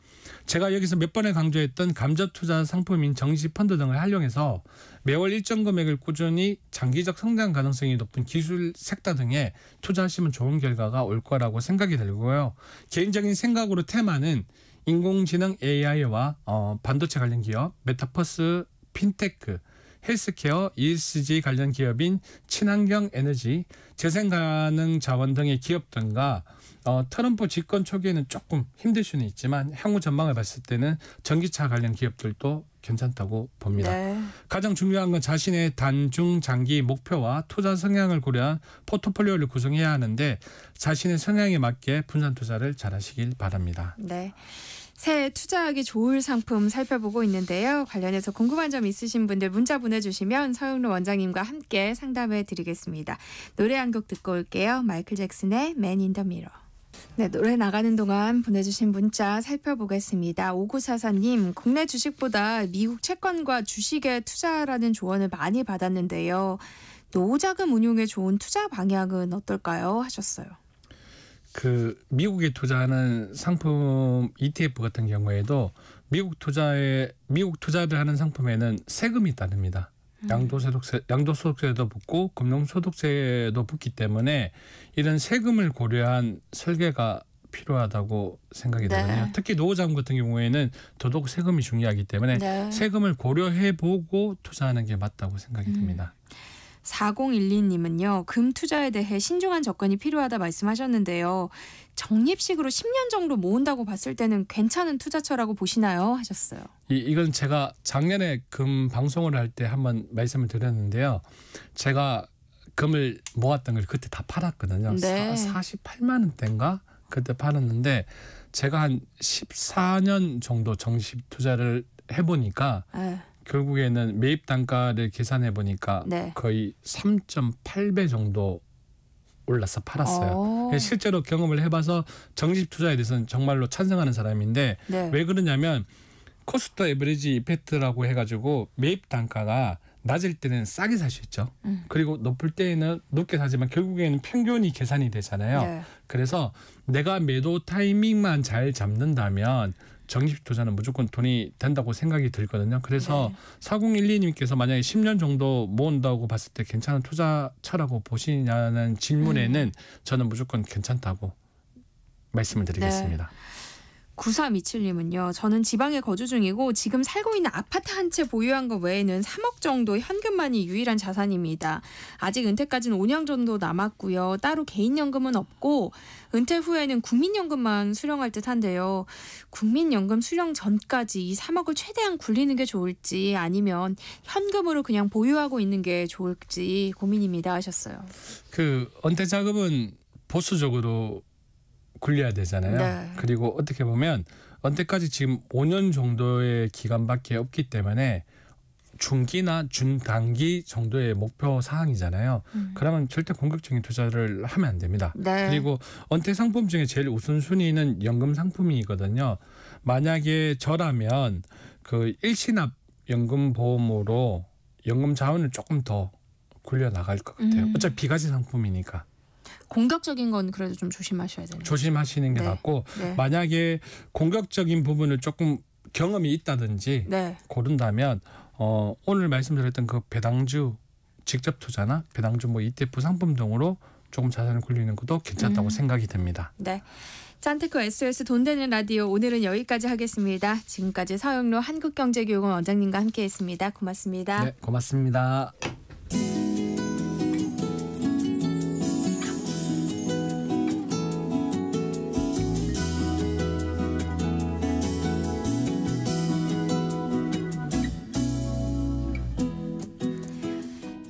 제가 여기서 몇 번에 강조했던 감적 투자 상품인 정시 펀드 등을 활용해서 매월 일정 금액을 꾸준히 장기적 성장 가능성이 높은 기술 섹터 등에 투자하시면 좋은 결과가 올 거라고 생각이 들고요. 개인적인 생각으로 테마는 인공지능 AI와 반도체 관련 기업, 메타버스, 핀테크, 헬스케어, ESG 관련 기업인 친환경 에너지, 재생가능 자원 등의 기업 등과 트럼프 집권 초기에는 조금 힘들 수는 있지만 향후 전망을 봤을 때는 전기차 관련 기업들도 괜찮다고 봅니다. 네. 가장 중요한 건 자신의 단중 장기 목표와 투자 성향을 고려한 포트폴리오를 구성해야 하는데 자신의 성향에 맞게 분산 투자를 잘하시길 바랍니다. 네. 새해 투자하기 좋을 상품 살펴보고 있는데요. 관련해서 궁금한 점 있으신 분들 문자 보내주시면 서영로 원장님과 함께 상담해 드리겠습니다. 노래 한 곡 듣고 올게요. 마이클 잭슨의 Man in the Mirror. 네, 노래 나가는 동안 보내주신 문자 살펴보겠습니다. 5944님, 국내 주식보다 미국 채권과 주식에 투자라는 조언을 많이 받았는데요. 노후자금 운용에 좋은 투자 방향은 어떨까요? 하셨어요. 미국에 투자하는 상품 ETF 같은 경우에도 미국 투자를 하는 상품에는 세금이 따릅니다. 양도소득세도 붙고 금융소득세도 붙기 때문에 이런 세금을 고려한 설계가 필요하다고 생각이 되거든요. 특히 노후자금 같은 경우에는 더더욱 세금이 중요하기 때문에 세금을 고려해보고 투자하는 게 맞다고 생각이 듭니다. 4012님은요. 금 투자에 대해 신중한 접근이 필요하다 말씀하셨는데요. 적립식으로 10년 정도 모은다고 봤을 때는 괜찮은 투자처라고 보시나요? 하셨어요. 이건 제가 작년에 금 방송을 할 때 한번 말씀을 드렸는데요. 제가 금을 모았던 걸 그때 다 팔았거든요. 네. 48만 원대인가? 그때 팔았는데 제가 한 14년 정도 정식 투자를 해보니까 결국에는 매입 단가를 계산해 보니까 거의 3.8배 정도 올라서 팔았어요. 실제로 경험을 해봐서 정식 투자에 대해서는 정말로 찬성하는 사람인데 왜 그러냐면 코스트 에버리지 이펙트라고 해가지고 매입 단가가 낮을 때는 싸게 살 수 있죠. 그리고 높을 때에는 높게 사지만 결국에는 평균이 계산이 되잖아요. 그래서 내가 매도 타이밍만 잘 잡는다면 정식 투자는 무조건 돈이 된다고 생각이 들거든요. 그래서 4012님께서 만약에 10년 정도 모은다고 봤을 때 괜찮은 투자처라고 보시냐는 질문에는 저는 무조건 괜찮다고 말씀을 드리겠습니다. 9327님은요. 저는 지방에 거주 중이고 지금 살고 있는 아파트 한 채 보유한 것 외에는 3억 정도 현금만이 유일한 자산입니다. 아직 은퇴까지는 5년 정도 남았고요. 따로 개인연금은 없고 은퇴 후에는 국민연금만 수령할 듯한데요. 국민연금 수령 전까지 이 3억을 최대한 굴리는 게 좋을지 아니면 현금으로 그냥 보유하고 있는 게 좋을지 고민입니다 하셨어요. 은퇴 자금은 보수적으로 굴려야 되잖아요. 그리고 어떻게 보면 언제까지 지금 5년 정도의 기간밖에 없기 때문에 중기나 중단기 정도의 목표 사항이잖아요. 그러면 절대 공격적인 투자를 하면 안 됩니다. 그리고 은퇴 상품 중에 제일 우선순위는 연금 상품이거든요. 만약에 저라면 일시납 연금 보험으로 연금 자원을 조금 더 굴려 나갈 것 같아요. 어차피 비과세 상품이니까. 공격적인 건 그래도 좀 조심하셔야 되네요. 조심하시는 게 네. 낫고 네. 만약에 공격적인 부분을 조금 경험이 있다든지 네. 고른다면 오늘 말씀드렸던 그 배당주 직접 투자나 배당주 뭐 ETF 상품 등으로 조금 자산을 굴리는 것도 괜찮다고 생각이 됩니다. 네. 짠테크 SOS 돈 되는 라디오 오늘은 여기까지 하겠습니다. 지금까지 서영로 한국경제교육원 원장님과 함께했습니다. 고맙습니다. 네, 고맙습니다.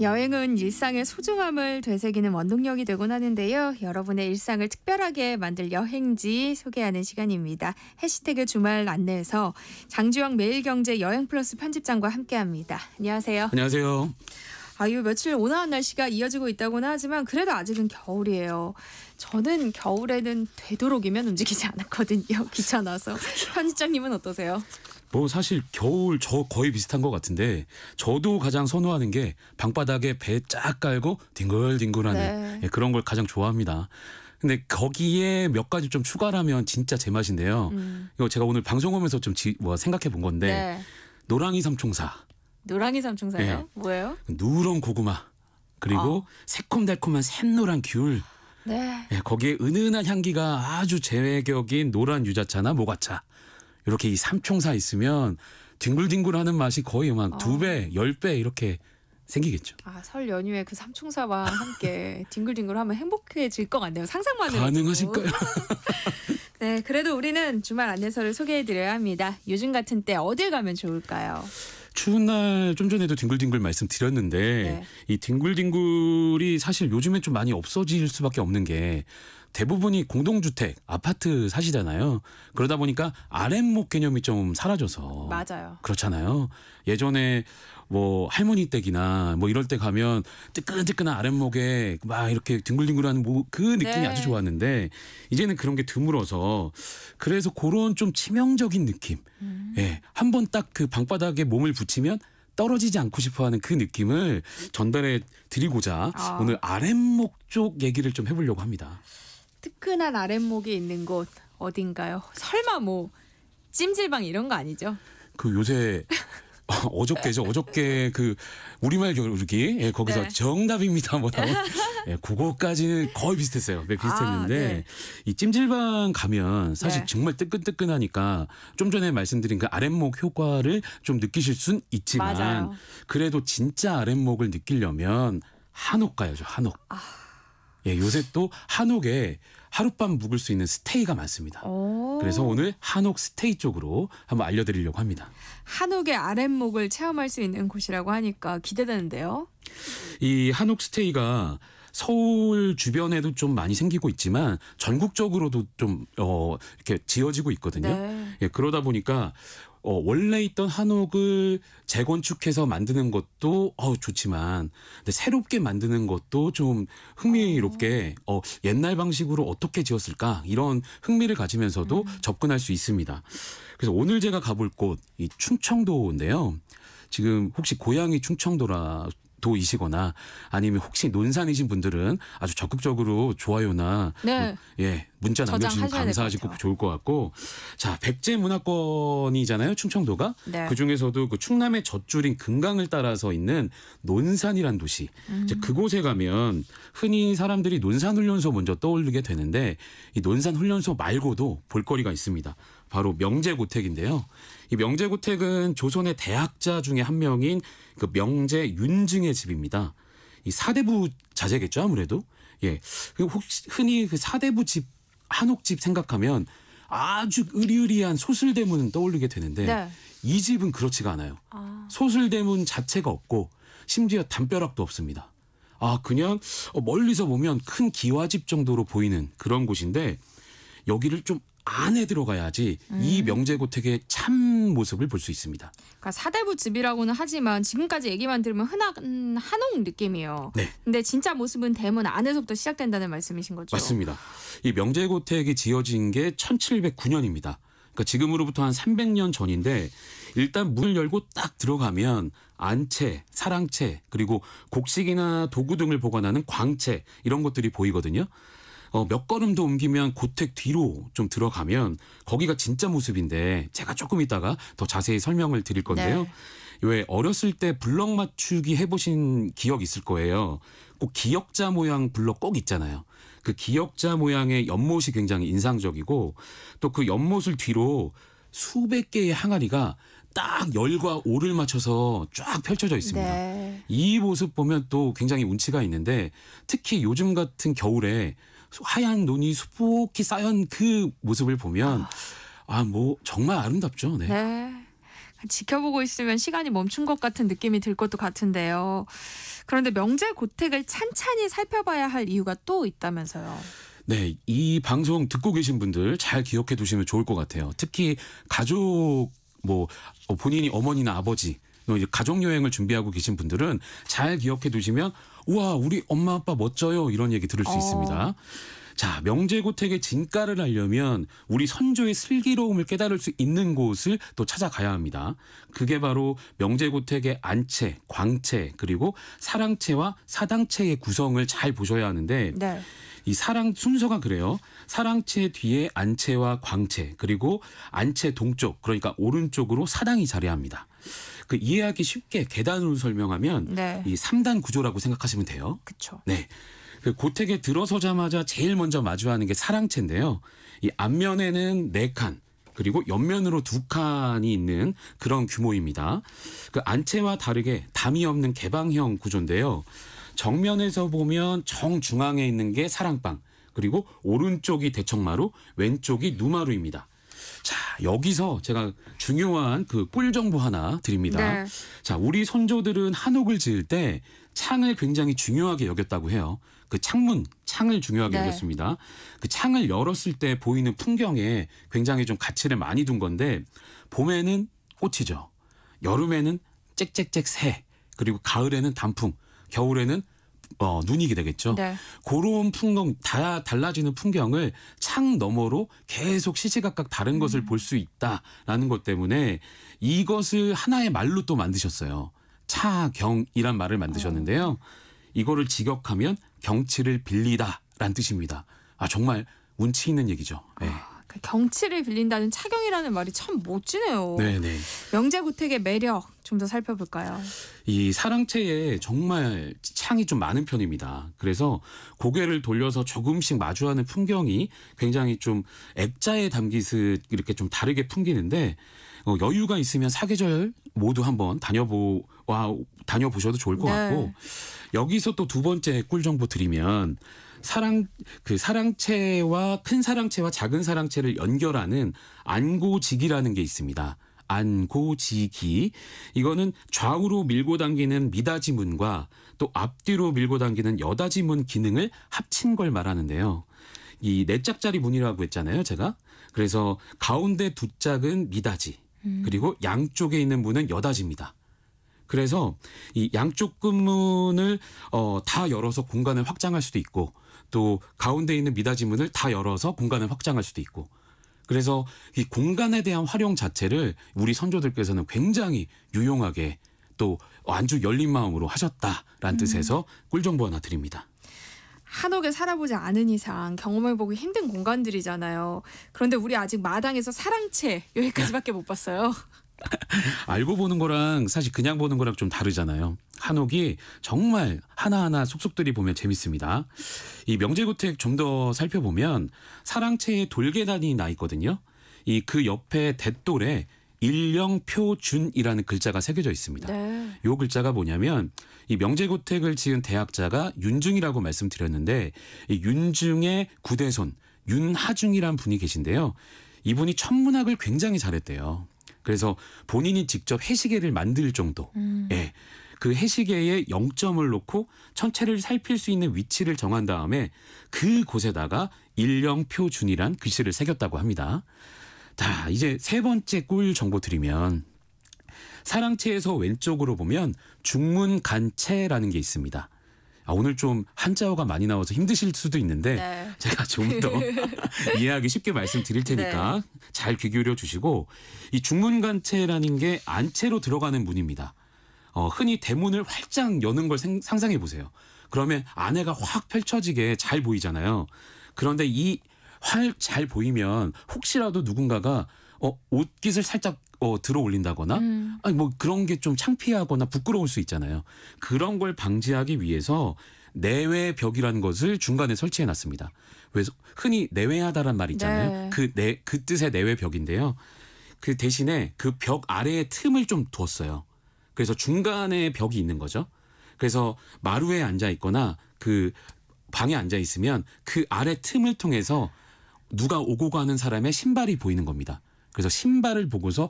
여행은 일상의 소중함을 되새기는 원동력이 되곤 하는데요. 여러분의 일상을 특별하게 만들 여행지 소개하는 시간입니다. 해시태그 주말 안내에서 장주영 매일경제 여행플러스 편집장과 함께합니다. 안녕하세요. 안녕하세요. 요 며칠 온화한 날씨가 이어지고 있다고는 하지만 그래도 아직은 겨울이에요. 저는 겨울에는 되도록이면 움직이지 않았거든요. 귀찮아서. 편집장님은 어떠세요? 뭐 사실 겨울 저 거의 비슷한 것 같은데 저도 가장 선호하는 게 방바닥에 배 쫙 깔고 뒹굴뒹굴하는 네. 그런 걸 가장 좋아합니다. 근데 거기에 몇 가지 좀 추가를 하면 진짜 제맛인데요. 이거 제가 오늘 방송 오면서 좀 생각해 본 건데 네. 노랑이 삼총사. 노랑이 삼총사요? 네. 뭐예요? 누런 고구마 그리고 새콤달콤한 샛노란 귤. 네. 거기에 은은한 향기가 아주 제격인 노란 유자차나 모가차. 이렇게 이 삼총사 있으면 뒹굴뒹굴하는 맛이 거의 막 2배, 10배 이렇게 생기겠죠. 설 연휴에 그 삼총사와 함께 뒹굴뒹굴하면 행복해질 것 같네요. 상상만 해도. 가능하실까요? 네, 그래도 우리는 주말 안내서를 소개해드려야 합니다. 요즘 같은 때 어딜 가면 좋을까요? 추운 날 좀 전에도 뒹굴뒹굴 말씀드렸는데 네. 이 뒹굴뒹굴이 사실 요즘엔 좀 많이 없어질 수밖에 없는 게 대부분이 공동주택, 아파트 사시잖아요. 그러다 보니까 아랫목 개념이 좀 사라져서 맞아요. 그렇잖아요. 예전에 뭐 할머니 댁이나 뭐 이럴 때 가면 뜨끈뜨끈한 아랫목에 막 이렇게 뒹굴뒹굴하는 그 느낌이 네. 아주 좋았는데 이제는 그런 게 드물어서 그래서 그런 좀 치명적인 느낌. 예, 한번 딱 그 방바닥에 몸을 붙이면 떨어지지 않고 싶어하는 그 느낌을 전달해 드리고자 오늘 아랫목 쪽 얘기를 좀 해보려고 합니다. 뜨끈한 아랫목이 있는 곳 어딘가요? 설마 뭐 찜질방 이런 거 아니죠? 그 요새 어저께 그 우리말 겨루기 거기서 네. 정답입니다 뭐라고 그거까지는 거의 비슷했어요. 비슷했는데 네. 이 찜질방 가면 사실 네. 정말 뜨끈뜨끈하니까 좀 전에 말씀드린 그 아랫목 효과를 좀 느끼실 순 있지만 맞아요. 그래도 진짜 아랫목을 느끼려면 한옥 가야죠. 한옥. 요새 또 한옥에 하룻밤 묵을 수 있는 스테이가 많습니다. 그래서 오늘 한옥 스테이 쪽으로 한번 알려드리려고 합니다. 한옥의 아랫목을 체험할 수 있는 곳이라고 하니까 기대되는데요. 이 한옥 스테이가 서울 주변에도 좀 많이 생기고 있지만 전국적으로도 좀 이렇게 지어지고 있거든요. 네. 그러다 보니까 원래 있던 한옥을 재건축해서 만드는 것도 좋지만 근데 새롭게 만드는 것도 좀 흥미롭게 옛날 방식으로 어떻게 지었을까 이런 흥미를 가지면서도 접근할 수 있습니다. 그래서 오늘 제가 가볼 곳 이 충청도인데요. 지금 혹시 고향이 충청도이시거나 아니면 혹시 논산이신 분들은 아주 적극적으로 좋아요나 네. 문자 남겨주시면 저장하셔야 감사하시고 좋을 것 같고 자 백제 문화권이잖아요 충청도가 네. 그중에서도 그 충남의 젖줄인 금강을 따라서 있는 논산이란 도시 이제 그곳에 가면 흔히 사람들이 논산훈련소 먼저 떠올리게 되는데 이 논산훈련소 말고도 볼거리가 있습니다. 바로 명제고택인데요. 이 명제고택은 조선의 대학자 중에 한 명인 그 명제 윤증의 집입니다. 이 사대부 자재겠죠 아무래도. 혹시 흔히 그 사대부 집 한옥집 생각하면 아주 으리으리한 소슬대문 떠올리게 되는데 네. 이 집은 그렇지가 않아요. 소슬대문 자체가 없고 심지어 담벼락도 없습니다. 그냥 멀리서 보면 큰 기와집 정도로 보이는 그런 곳인데 여기를 좀 안에 들어가야지 이 명제고택의 참 모습을 볼 수 있습니다. 그러니까 사대부 집이라고는 하지만 지금까지 얘기만 들으면 흔한 한옥 느낌이에요. 네. 근데 진짜 모습은 대문 안에서부터 시작된다는 말씀이신 거죠? 맞습니다. 이 명제고택이 지어진 게 1709년입니다. 그러니까 지금으로부터 한 300년 전인데 일단 문을 열고 딱 들어가면 안채, 사랑채, 그리고 곡식이나 도구 등을 보관하는 광채 이런 것들이 보이거든요. 몇 걸음도 옮기면 고택 뒤로 좀 들어가면 거기가 진짜 모습인데 제가 조금 이따가 더 자세히 설명을 드릴 건데요. 네. 왜 어렸을 때 블럭 맞추기 해보신 기억 있을 거예요. 꼭 기역자 모양 블럭 꼭 있잖아요. 그 기역자 모양의 연못이 굉장히 인상적이고 또 그 연못을 뒤로 수백 개의 항아리가 딱 열과 오를 맞춰서 쫙 펼쳐져 있습니다. 네. 이 모습 보면 또 굉장히 운치가 있는데 특히 요즘 같은 겨울에 하얀 논이 수북히 쌓인 그 모습을 보면 뭐 정말 아름답죠. 네. 네. 지켜보고 있으면 시간이 멈춘 것 같은 느낌이 들 것도 같은데요. 그런데 명제 고택을 찬찬히 살펴봐야 할 이유가 또 있다면서요. 네, 이 방송 듣고 계신 분들 잘 기억해 두시면 좋을 것 같아요. 특히 가족 본인이 어머니나 아버지 이제 가족 여행을 준비하고 계신 분들은 잘 기억해 두시면 우와 우리 엄마 아빠 멋져요 이런 얘기 들을 수 있습니다. 자, 명제고택의 진가를 알려면 우리 선조의 슬기로움을 깨달을 수 있는 곳을 또 찾아가야 합니다. 그게 바로 명제고택의 안채, 광채 그리고 사랑채와 사당채의 구성을 잘 보셔야 하는데 네. 이 사랑 순서가 그래요. 사랑채 뒤에 안채와 광채 그리고 안채 동쪽 그러니까 오른쪽으로 사당이 자리합니다. 그 이해하기 쉽게 계단으로 설명하면 네. 이 3단 구조라고 생각하시면 돼요. 그렇죠. 네. 그 고택에 들어서자마자 제일 먼저 마주하는 게 사랑채인데요. 이 앞면에는 4칸 그리고 옆면으로 2칸이 있는 그런 규모입니다. 그 안채와 다르게 담이 없는 개방형 구조인데요. 정면에서 보면 정중앙에 있는 게 사랑방 그리고 오른쪽이 대청마루 왼쪽이 누마루입니다. 자, 여기서 제가 중요한 그 꿀 정보 하나 드립니다. 네. 자, 우리 선조들은 한옥을 지을 때 창을 굉장히 중요하게 여겼다고 해요. 그 창을 중요하게 네. 여겼습니다. 그 창을 열었을 때 보이는 풍경에 굉장히 좀 가치를 많이 둔 건데 봄에는 꽃이죠. 여름에는 짹짹짹 새 그리고 가을에는 단풍 겨울에는 눈이 되겠죠. 네. 그런 풍경 다 달라지는 풍경을 창 너머로 계속 시시각각 다른 것을 볼 수 있다라는 것 때문에 이것을 하나의 말로 또 만드셨어요. 차경이란 말을 만드셨는데요. 이거를 직역하면 경치를 빌리다라는 뜻입니다. 정말 운치 있는 얘기죠. 네. 그 경치를 빌린다는 차경이라는 말이 참 멋지네요. 네네. 명제고택의 매력 좀 더 살펴볼까요? 이 사랑채에 정말 창이 좀 많은 편입니다. 그래서 고개를 돌려서 조금씩 마주하는 풍경이 굉장히 좀 액자에 담기듯 이렇게 좀 다르게 풍기는데 여유가 있으면 사계절 모두 한번 다녀보셔도 좋을 것 같고 여기서 또 두 번째 꿀 정보 드리면 사랑채와 큰 사랑채와 작은 사랑채를 연결하는 안고직이라는 게 있습니다. 안고직이 이거는 좌우로 밀고 당기는 미닫이문과 또 앞뒤로 밀고 당기는 여닫이문 기능을 합친 걸 말하는데요. 이 4짝짜리 문이라고 했잖아요, 제가. 그래서 가운데 2짝은 미닫이 그리고 양쪽에 있는 문은 여닫이입니다. 그래서 이 양쪽 끝문을 다 열어서 공간을 확장할 수도 있고 또 가운데 있는 미닫이 문을 다 열어서 공간을 확장할 수도 있고 그래서 이 공간에 대한 활용 자체를 우리 선조들께서는 굉장히 유용하게 또 아주 열린 마음으로 하셨다라는 뜻에서 꿀정보 하나 드립니다. 한옥에 살아보지 않은 이상 경험해보기 힘든 공간들이잖아요. 그런데 우리 아직 마당에서 사랑채 여기까지밖에 못 봤어요. 알고 보는 거랑 사실 그냥 보는 거랑 좀 다르잖아요. 한옥이 정말 하나하나 속속들이 보면 재밌습니다. 이 명제고택 좀 더 살펴보면 사랑채에 돌계단이 나 있거든요. 그 옆에 대돌에 일령표준이라는 글자가 새겨져 있습니다. 네. 이 글자가 뭐냐면 이 명제고택을 지은 대학자가 윤중이라고 말씀드렸는데 이 윤중의 구대손 윤하중이란 분이 계신데요. 이분이 천문학을 굉장히 잘했대요. 그래서 본인이 직접 해시계를 만들 정도. 예. 그 해시계에 0점을 놓고 천체를 살필 수 있는 위치를 정한 다음에 그곳에다가 일령표준이란 글씨를 새겼다고 합니다. 자, 이제 세 번째 꿀 정보 드리면 사랑채에서 왼쪽으로 보면 중문간채라는 게 있습니다. 오늘 좀 한자어가 많이 나와서 힘드실 수도 있는데 네. 제가 좀 더 이해하기 쉽게 말씀드릴 테니까 잘 귀 기울여 주시고 이 중문간채라는 게 안채로 들어가는 문입니다. 흔히 대문을 활짝 여는 걸 상상해 보세요. 그러면 안에가 확 펼쳐지게 잘 보이잖아요. 그런데 이 활 잘 보이면 혹시라도 누군가가 옷깃을 살짝 들어 올린다거나 아니 뭐 그런 게 좀 창피하거나 부끄러울 수 있잖아요. 그런 걸 방지하기 위해서 내외 벽이라는 것을 중간에 설치해 놨습니다. 그래서 흔히 내외하다란 말 있잖아요. 그 뜻의 내외 벽인데요. 그 대신에 그 벽 아래에 틈을 좀 두었어요. 그래서 중간에 벽이 있는 거죠. 그래서 마루에 앉아 있거나 그 방에 앉아 있으면 그 아래 틈을 통해서 누가 오고 가는 사람의 신발이 보이는 겁니다. 그래서 신발을 보고서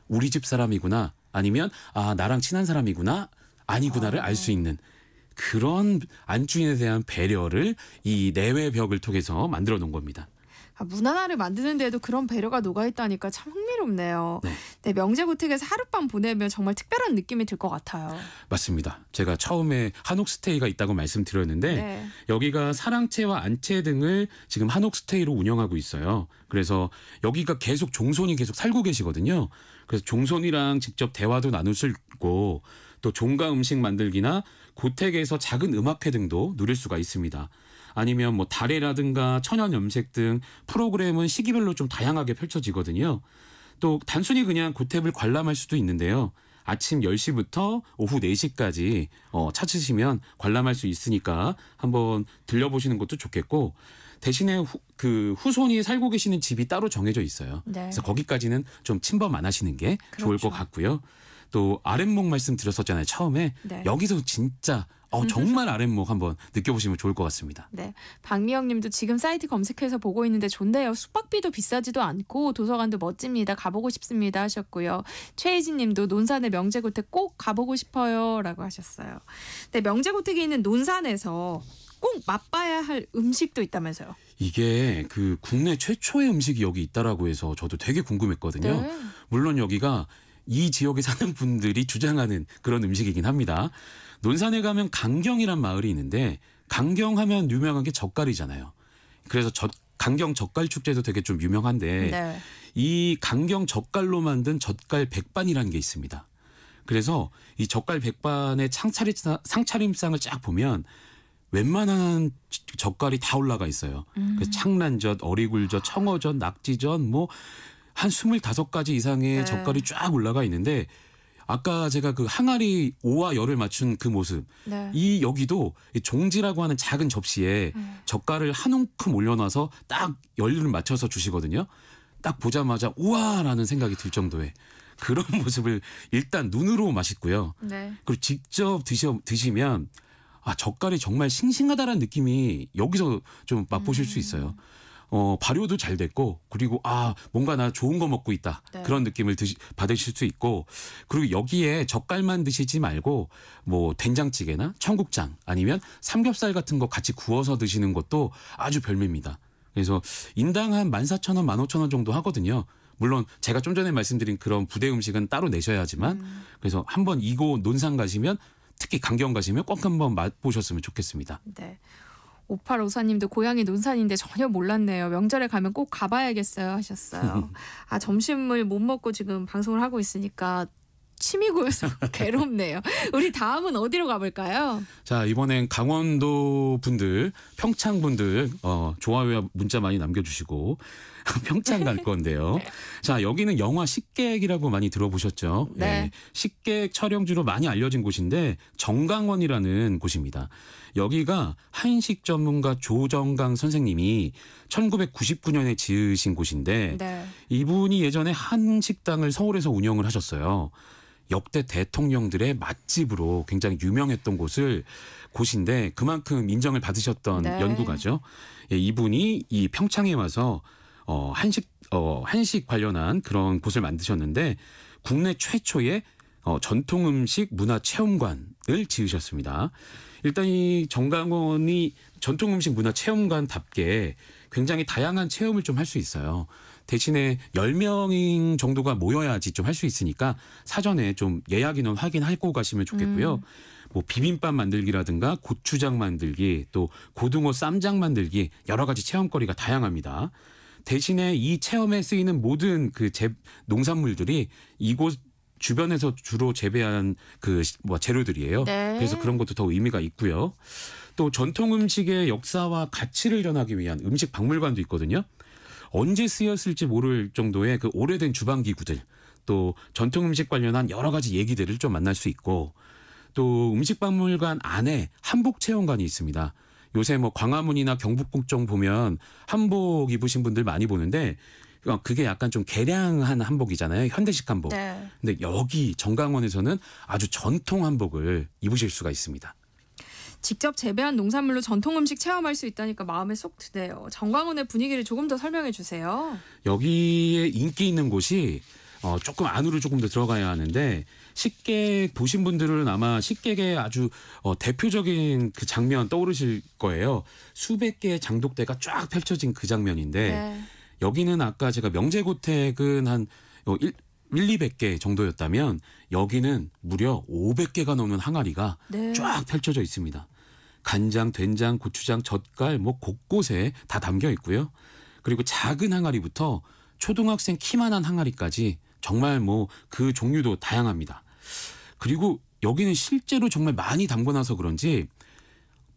우리 집 사람이구나 아니면 나랑 친한 사람이구나 아니구나를 알 수 있는 그런 안주인에 대한 배려를 이 내외 벽을 통해서 만들어 놓은 겁니다. 문 하나를 만드는 데에도 그런 배려가 녹아있다니까 참 흥미롭네요. 네, 명제고택에서 하룻밤 보내면 정말 특별한 느낌이 들 것 같아요. 맞습니다. 제가 처음에 한옥스테이가 있다고 말씀드렸는데 여기가 사랑채와 안채 등을 지금 한옥스테이로 운영하고 있어요. 그래서 여기가 계속 종손이 계속 살고 계시거든요. 그래서 종손이랑 직접 대화도 나눌 수 있고 또 종가 음식 만들기나 고택에서 작은 음악회 등도 누릴 수가 있습니다. 아니면 뭐 달해라든가 천연 염색 등 프로그램은 시기별로 좀 다양하게 펼쳐지거든요. 또 단순히 그냥 고택을 관람할 수도 있는데요. 아침 10시부터 오후 4시까지 찾으시면 관람할 수 있으니까 한번 들려보시는 것도 좋겠고 대신에 후손이 살고 계시는 집이 따로 정해져 있어요. 그래서 거기까지는 좀 침범 안 하시는 게 좋을 것 같고요. 또 아랫목 말씀드렸었잖아요. 처음에. 여기서 진짜 정말 아랫목 한번 느껴보시면 좋을 것 같습니다. 네, 박미영 님도 지금 사이트 검색해서 보고 있는데 좋네요. 숙박비도 비싸지도 않고 도서관도 멋집니다. 가보고 싶습니다 하셨고요. 최혜진 님도 논산의 명제고택 꼭 가보고 싶어요 라고 하셨어요. 네, 명제고택이 있는 논산에서 꼭 맛봐야 할 음식도 있다면서요. 이게 그 국내 최초의 음식이 여기 있다라고 해서 저도 되게 궁금했거든요. 물론 여기가 이 지역에 사는 분들이 주장하는 그런 음식이긴 합니다. 논산에 가면 강경이란 마을이 있는데 강경하면 유명한 게 젓갈이잖아요. 그래서 강경 젓갈 축제도 되게 좀 유명한데 이 강경 젓갈로 만든 젓갈 백반이라는 게 있습니다. 그래서 이 젓갈 백반의 상차림상을 쫙 보면 웬만한 젓갈이 다 올라가 있어요. 그래서 창란젓, 어리굴젓, 청어젓, 낙지젓 뭐 한 25가지 이상의 젓갈이 쫙 올라가 있는데 아까 제가 그 항아리 오와 열을 맞춘 그 모습 이 여기도 종지라고 하는 작은 접시에 젓갈을 한 움큼 올려놔서 딱 열을 맞춰서 주시거든요. 딱 보자마자 우와라는 생각이 들 정도의 그런 모습을 일단 눈으로 맛있고요. 그리고 직접 드시면 젓갈이 정말 싱싱하다라는 느낌이 여기서 좀 맛보실 수 있어요. 발효도 잘 됐고 그리고 뭔가 나 좋은 거 먹고 있다 그런 느낌을 받으실 수 있고 그리고 여기에 젓갈만 드시지 말고 뭐 된장찌개나 청국장 아니면 삼겹살 같은 거 같이 구워서 드시는 것도 아주 별미입니다. 그래서 인당 한 14,000원, 15,000원 정도 하거든요. 물론 제가 좀 전에 말씀드린 그런 부대 음식은 따로 내셔야 하지만 그래서 한번 이곳 논산 가시면 특히 강경 가시면 꼭 한번 맛보셨으면 좋겠습니다. 네. 5854님도 고향이 논산인데 전혀 몰랐네요. 명절에 가면 꼭 가봐야겠어요 하셨어요. 점심을 못 먹고 지금 방송을 하고 있으니까 침이 고여서 괴롭네요. 우리 다음은 어디로 가볼까요? 자, 이번엔 강원도 분들, 평창 분들 좋아요와 문자 많이 남겨주시고 평창 갈 건데요. 자, 여기는 영화 식객이라고 많이 들어보셨죠? 네. 식객 촬영지로 많이 알려진 곳인데 정강원이라는 곳입니다. 여기가 한식 전문가 조정강 선생님이 1999년에 지으신 곳인데 이분이 예전에 한식당을 서울에서 운영을 하셨어요. 역대 대통령들의 맛집으로 굉장히 유명했던 곳인데 그만큼 인정을 받으셨던 연구가죠. 이분이 이 평창에 와서 한식 관련한 그런 곳을 만드셨는데 국내 최초의 전통 음식 문화 체험관을 지으셨습니다. 일단 이 정강원이 전통 음식 문화 체험관답게 굉장히 다양한 체험을 좀 할 수 있어요. 대신에 10명 정도가 모여야지 좀 할 수 있으니까 사전에 좀 예약 인원 확인하고 가시면 좋겠고요. 뭐 비빔밥 만들기라든가 고추장 만들기, 또 고등어 쌈장 만들기, 여러 가지 체험거리가 다양합니다. 대신에 이 체험에 쓰이는 모든 그 농산물들이 이곳 주변에서 주로 재배한 그 재료들이에요. 네. 그래서 그런 것도 더 의미가 있고요. 또 전통 음식의 역사와 가치를 전하기 위한 음식 박물관도 있거든요. 언제 쓰였을지 모를 정도의 그 오래된 주방 기구들, 또 전통 음식 관련한 여러 가지 얘기들을 좀 만날 수 있고, 또 음식 박물관 안에 한복 체험관이 있습니다. 요새 뭐 광화문이나 경복궁정 보면 한복 입으신 분들 많이 보는데 그게 약간 좀 개량한 한복이잖아요. 현대식 한복. 네. 근데 여기 정강원에서는 아주 전통 한복을 입으실 수가 있습니다. 직접 재배한 농산물로 전통 음식 체험할 수 있다니까 마음에 쏙 드네요. 정강원의 분위기를 조금 더 설명해 주세요. 여기에 인기 있는 곳이 조금 안으로 조금 더 들어가야 하는데, 식객 보신 분들은 아마 식객의 아주 대표적인 그 장면 떠오르실 거예요. 수백 개의 장독대가 쫙 펼쳐진 그 장면인데 네. 여기는 아까 제가 명재고택은 한 200개 정도였다면 여기는 무려 500개가 넘는 항아리가 네. 쫙 펼쳐져 있습니다. 간장, 된장, 고추장, 젓갈 뭐 곳곳에 다 담겨 있고요. 그리고 작은 항아리부터 초등학생 키만한 항아리까지 정말 뭐 그 종류도 다양합니다. 그리고 여기는 실제로 정말 많이 담궈놔서 그런지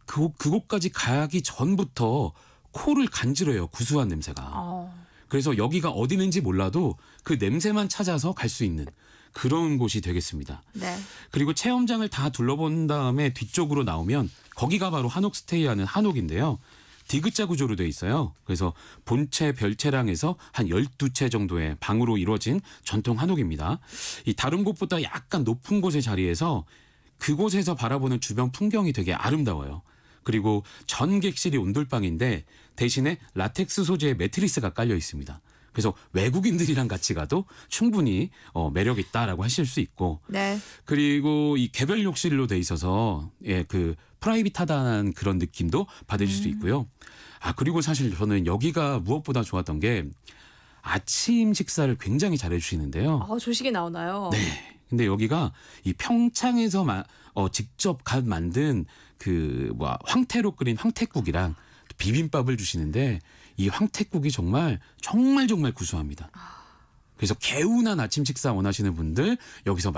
그곳까지 가기 전부터 코를 간지러요. 구수한 냄새가. 그래서 여기가 어디는지 몰라도 그 냄새만 찾아서 갈 수 있는 그런 곳이 되겠습니다. 네. 그리고 체험장을 다 둘러본 다음에 뒤쪽으로 나오면 거기가 바로 한옥 스테이하는 한옥인데요. 디귿자 구조로 돼 있어요. 그래서 본채, 별채랑 해서 한 12채 정도의 방으로 이루어진 전통 한옥입니다. 이 다른 곳보다 약간 높은 곳에 자리해서 그곳에서 바라보는 주변 풍경이 되게 아름다워요. 그리고 전 객실이 온돌방인데 대신에 라텍스 소재의 매트리스가 깔려 있습니다. 그래서 외국인들이랑 같이 가도 충분히 매력 있다라고 하실 수 있고, 네. 그리고 이 개별 욕실로 돼 있어서 그 프라이빗하다는 그런 느낌도 받으실 수 있고요. 그리고 사실 저는 여기가 무엇보다 좋았던 게 아침 식사를 굉장히 잘해 주시는데요. 조식이 나오나요? 네. 근데 여기가 이 평창에서 직접 만든 황태로 끓인 황태국이랑 비빔밥을 주시는데 이 황태국이 정말 구수합니다. 그래서 개운한 아침 식사 원하시는 분들 여기서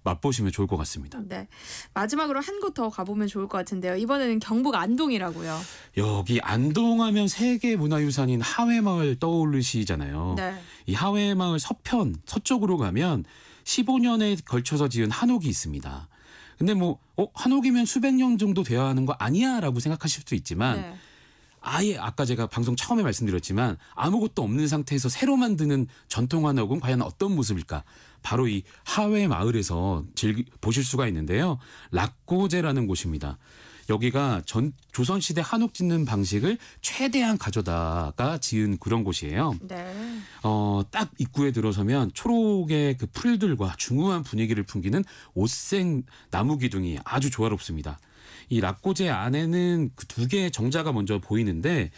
맛보시면 좋을 것 같습니다. 네. 마지막으로 한 곳 더 가보면 좋을 것 같은데요. 이번에는 경북 안동이라고요. 여기 안동하면 세계문화유산인 하회마을 떠오르시잖아요. 네. 이 하회마을 서쪽으로 가면 15년에 걸쳐서 지은 한옥이 있습니다. 근데 한옥이면 수백 년 정도 되어야 하는 거 아니야 라고 생각하실 수 있지만 네. 아예 아까 제가 방송 처음에 말씀드렸지만 아무것도 없는 상태에서 새로 만드는 전통 한옥은 과연 어떤 모습일까? 바로 이 하회 마을에서 보실 수가 있는데요. 락고제라는 곳입니다. 여기가 조선시대 한옥 짓는 방식을 최대한 가져다가 지은 그런 곳이에요. 네. 딱 입구에 들어서면 초록의 그 풀들과 중후한 분위기를 풍기는 옷생 나무 기둥이 아주 조화롭습니다. 이 락고제 안에는 그 두 개의 정자가 먼저 보이는데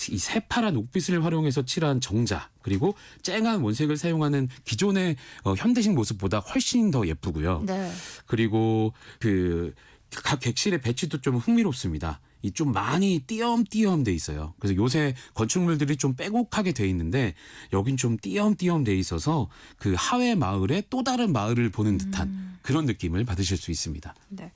이 새파란 옥빛을 활용해서 칠한 정자, 그리고 쨍한 원색을 사용하는 기존의 현대식 모습보다 훨씬 더 예쁘고요. 네. 그리고 각 객실의 배치도 좀 흥미롭습니다. 이 좀 많이 띄엄띄엄 돼 있어요. 그래서 요새 건축물들이 좀 빼곡하게 돼 있는데 여긴 좀 띄엄띄엄 돼 있어서 그 하회 마을의 또 다른 마을을 보는 듯한 그런 느낌을 받으실 수 있습니다. 네.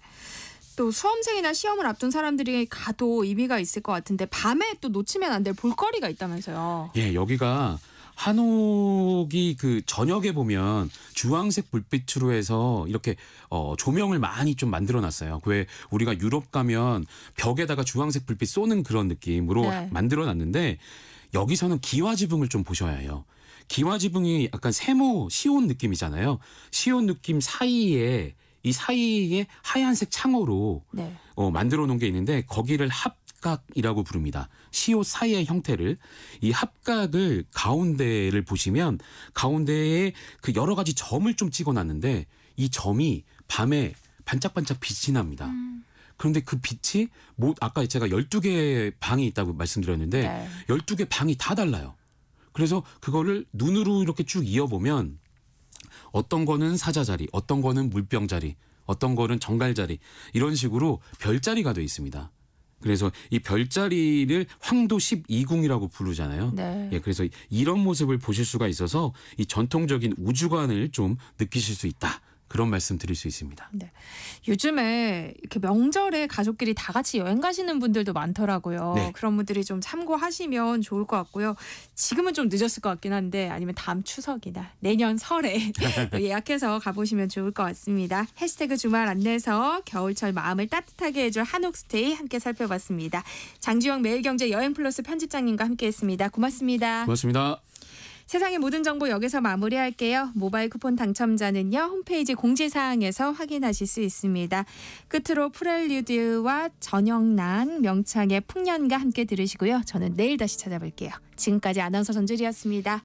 또 수험생이나 시험을 앞둔 사람들이 가도 의미가 있을 것 같은데 밤에 또 놓치면 안 될 볼거리가 있다면서요. 예, 여기가 한옥이 저녁에 보면 주황색 불빛으로 해서 이렇게 조명을 많이 좀 만들어놨어요. 왜 우리가 유럽 가면 벽에다가 주황색 불빛 쏘는 그런 느낌으로 네. 만들어놨는데 여기서는 기와지붕을 좀 보셔야 해요. 기와지붕이 약간 세모 시온 느낌이잖아요. 시온 느낌 사이에 하얀색 창호로 네. 만들어 놓은 게 있는데 거기를 합각이라고 부릅니다. 시옷 사이의 형태를. 이 합각을 가운데를 보시면 가운데에 그 여러 가지 점을 좀 찍어놨는데 이 점이 밤에 반짝반짝 빛이 납니다. 그런데 그 빛이 아까 제가 12개의 방이 있다고 말씀드렸는데 네. 12개 방이 다 달라요. 그래서 그거를 눈으로 이렇게 쭉 이어보면 어떤 거는 사자 자리, 어떤 거는 물병 자리, 어떤 거는 정갈자리 이런 식으로 별자리가 돼 있습니다. 그래서 이 별자리를 황도 12궁이라고 부르잖아요. 네. 예, 그래서 이런 모습을 보실 수가 있어서 이 전통적인 우주관을 좀 느끼실 수 있다. 그런 말씀 드릴 수 있습니다. 네. 요즘에 이렇게 명절에 가족끼리 다 같이 여행 가시는 분들도 많더라고요. 네. 그런 분들이 좀 참고하시면 좋을 것 같고요. 지금은 좀 늦었을 것 같긴 한데 아니면 다음 추석이나 내년 설에 예약해서 가보시면 좋을 것 같습니다. 해시태그 주말 안내서 겨울철 마음을 따뜻하게 해줄 한옥스테이 함께 살펴봤습니다. 장주영 매일경제 여행플러스 편집장님과 함께했습니다. 고맙습니다. 고맙습니다. 세상의 모든 정보 여기서 마무리할게요. 모바일 쿠폰 당첨자는요. 홈페이지 공지사항에서 확인하실 수 있습니다. 끝으로 프렐류드와 전영란, 명창의 풍년과 함께 들으시고요. 저는 내일 다시 찾아뵐게요. 지금까지 아나운서 전주리였습니다.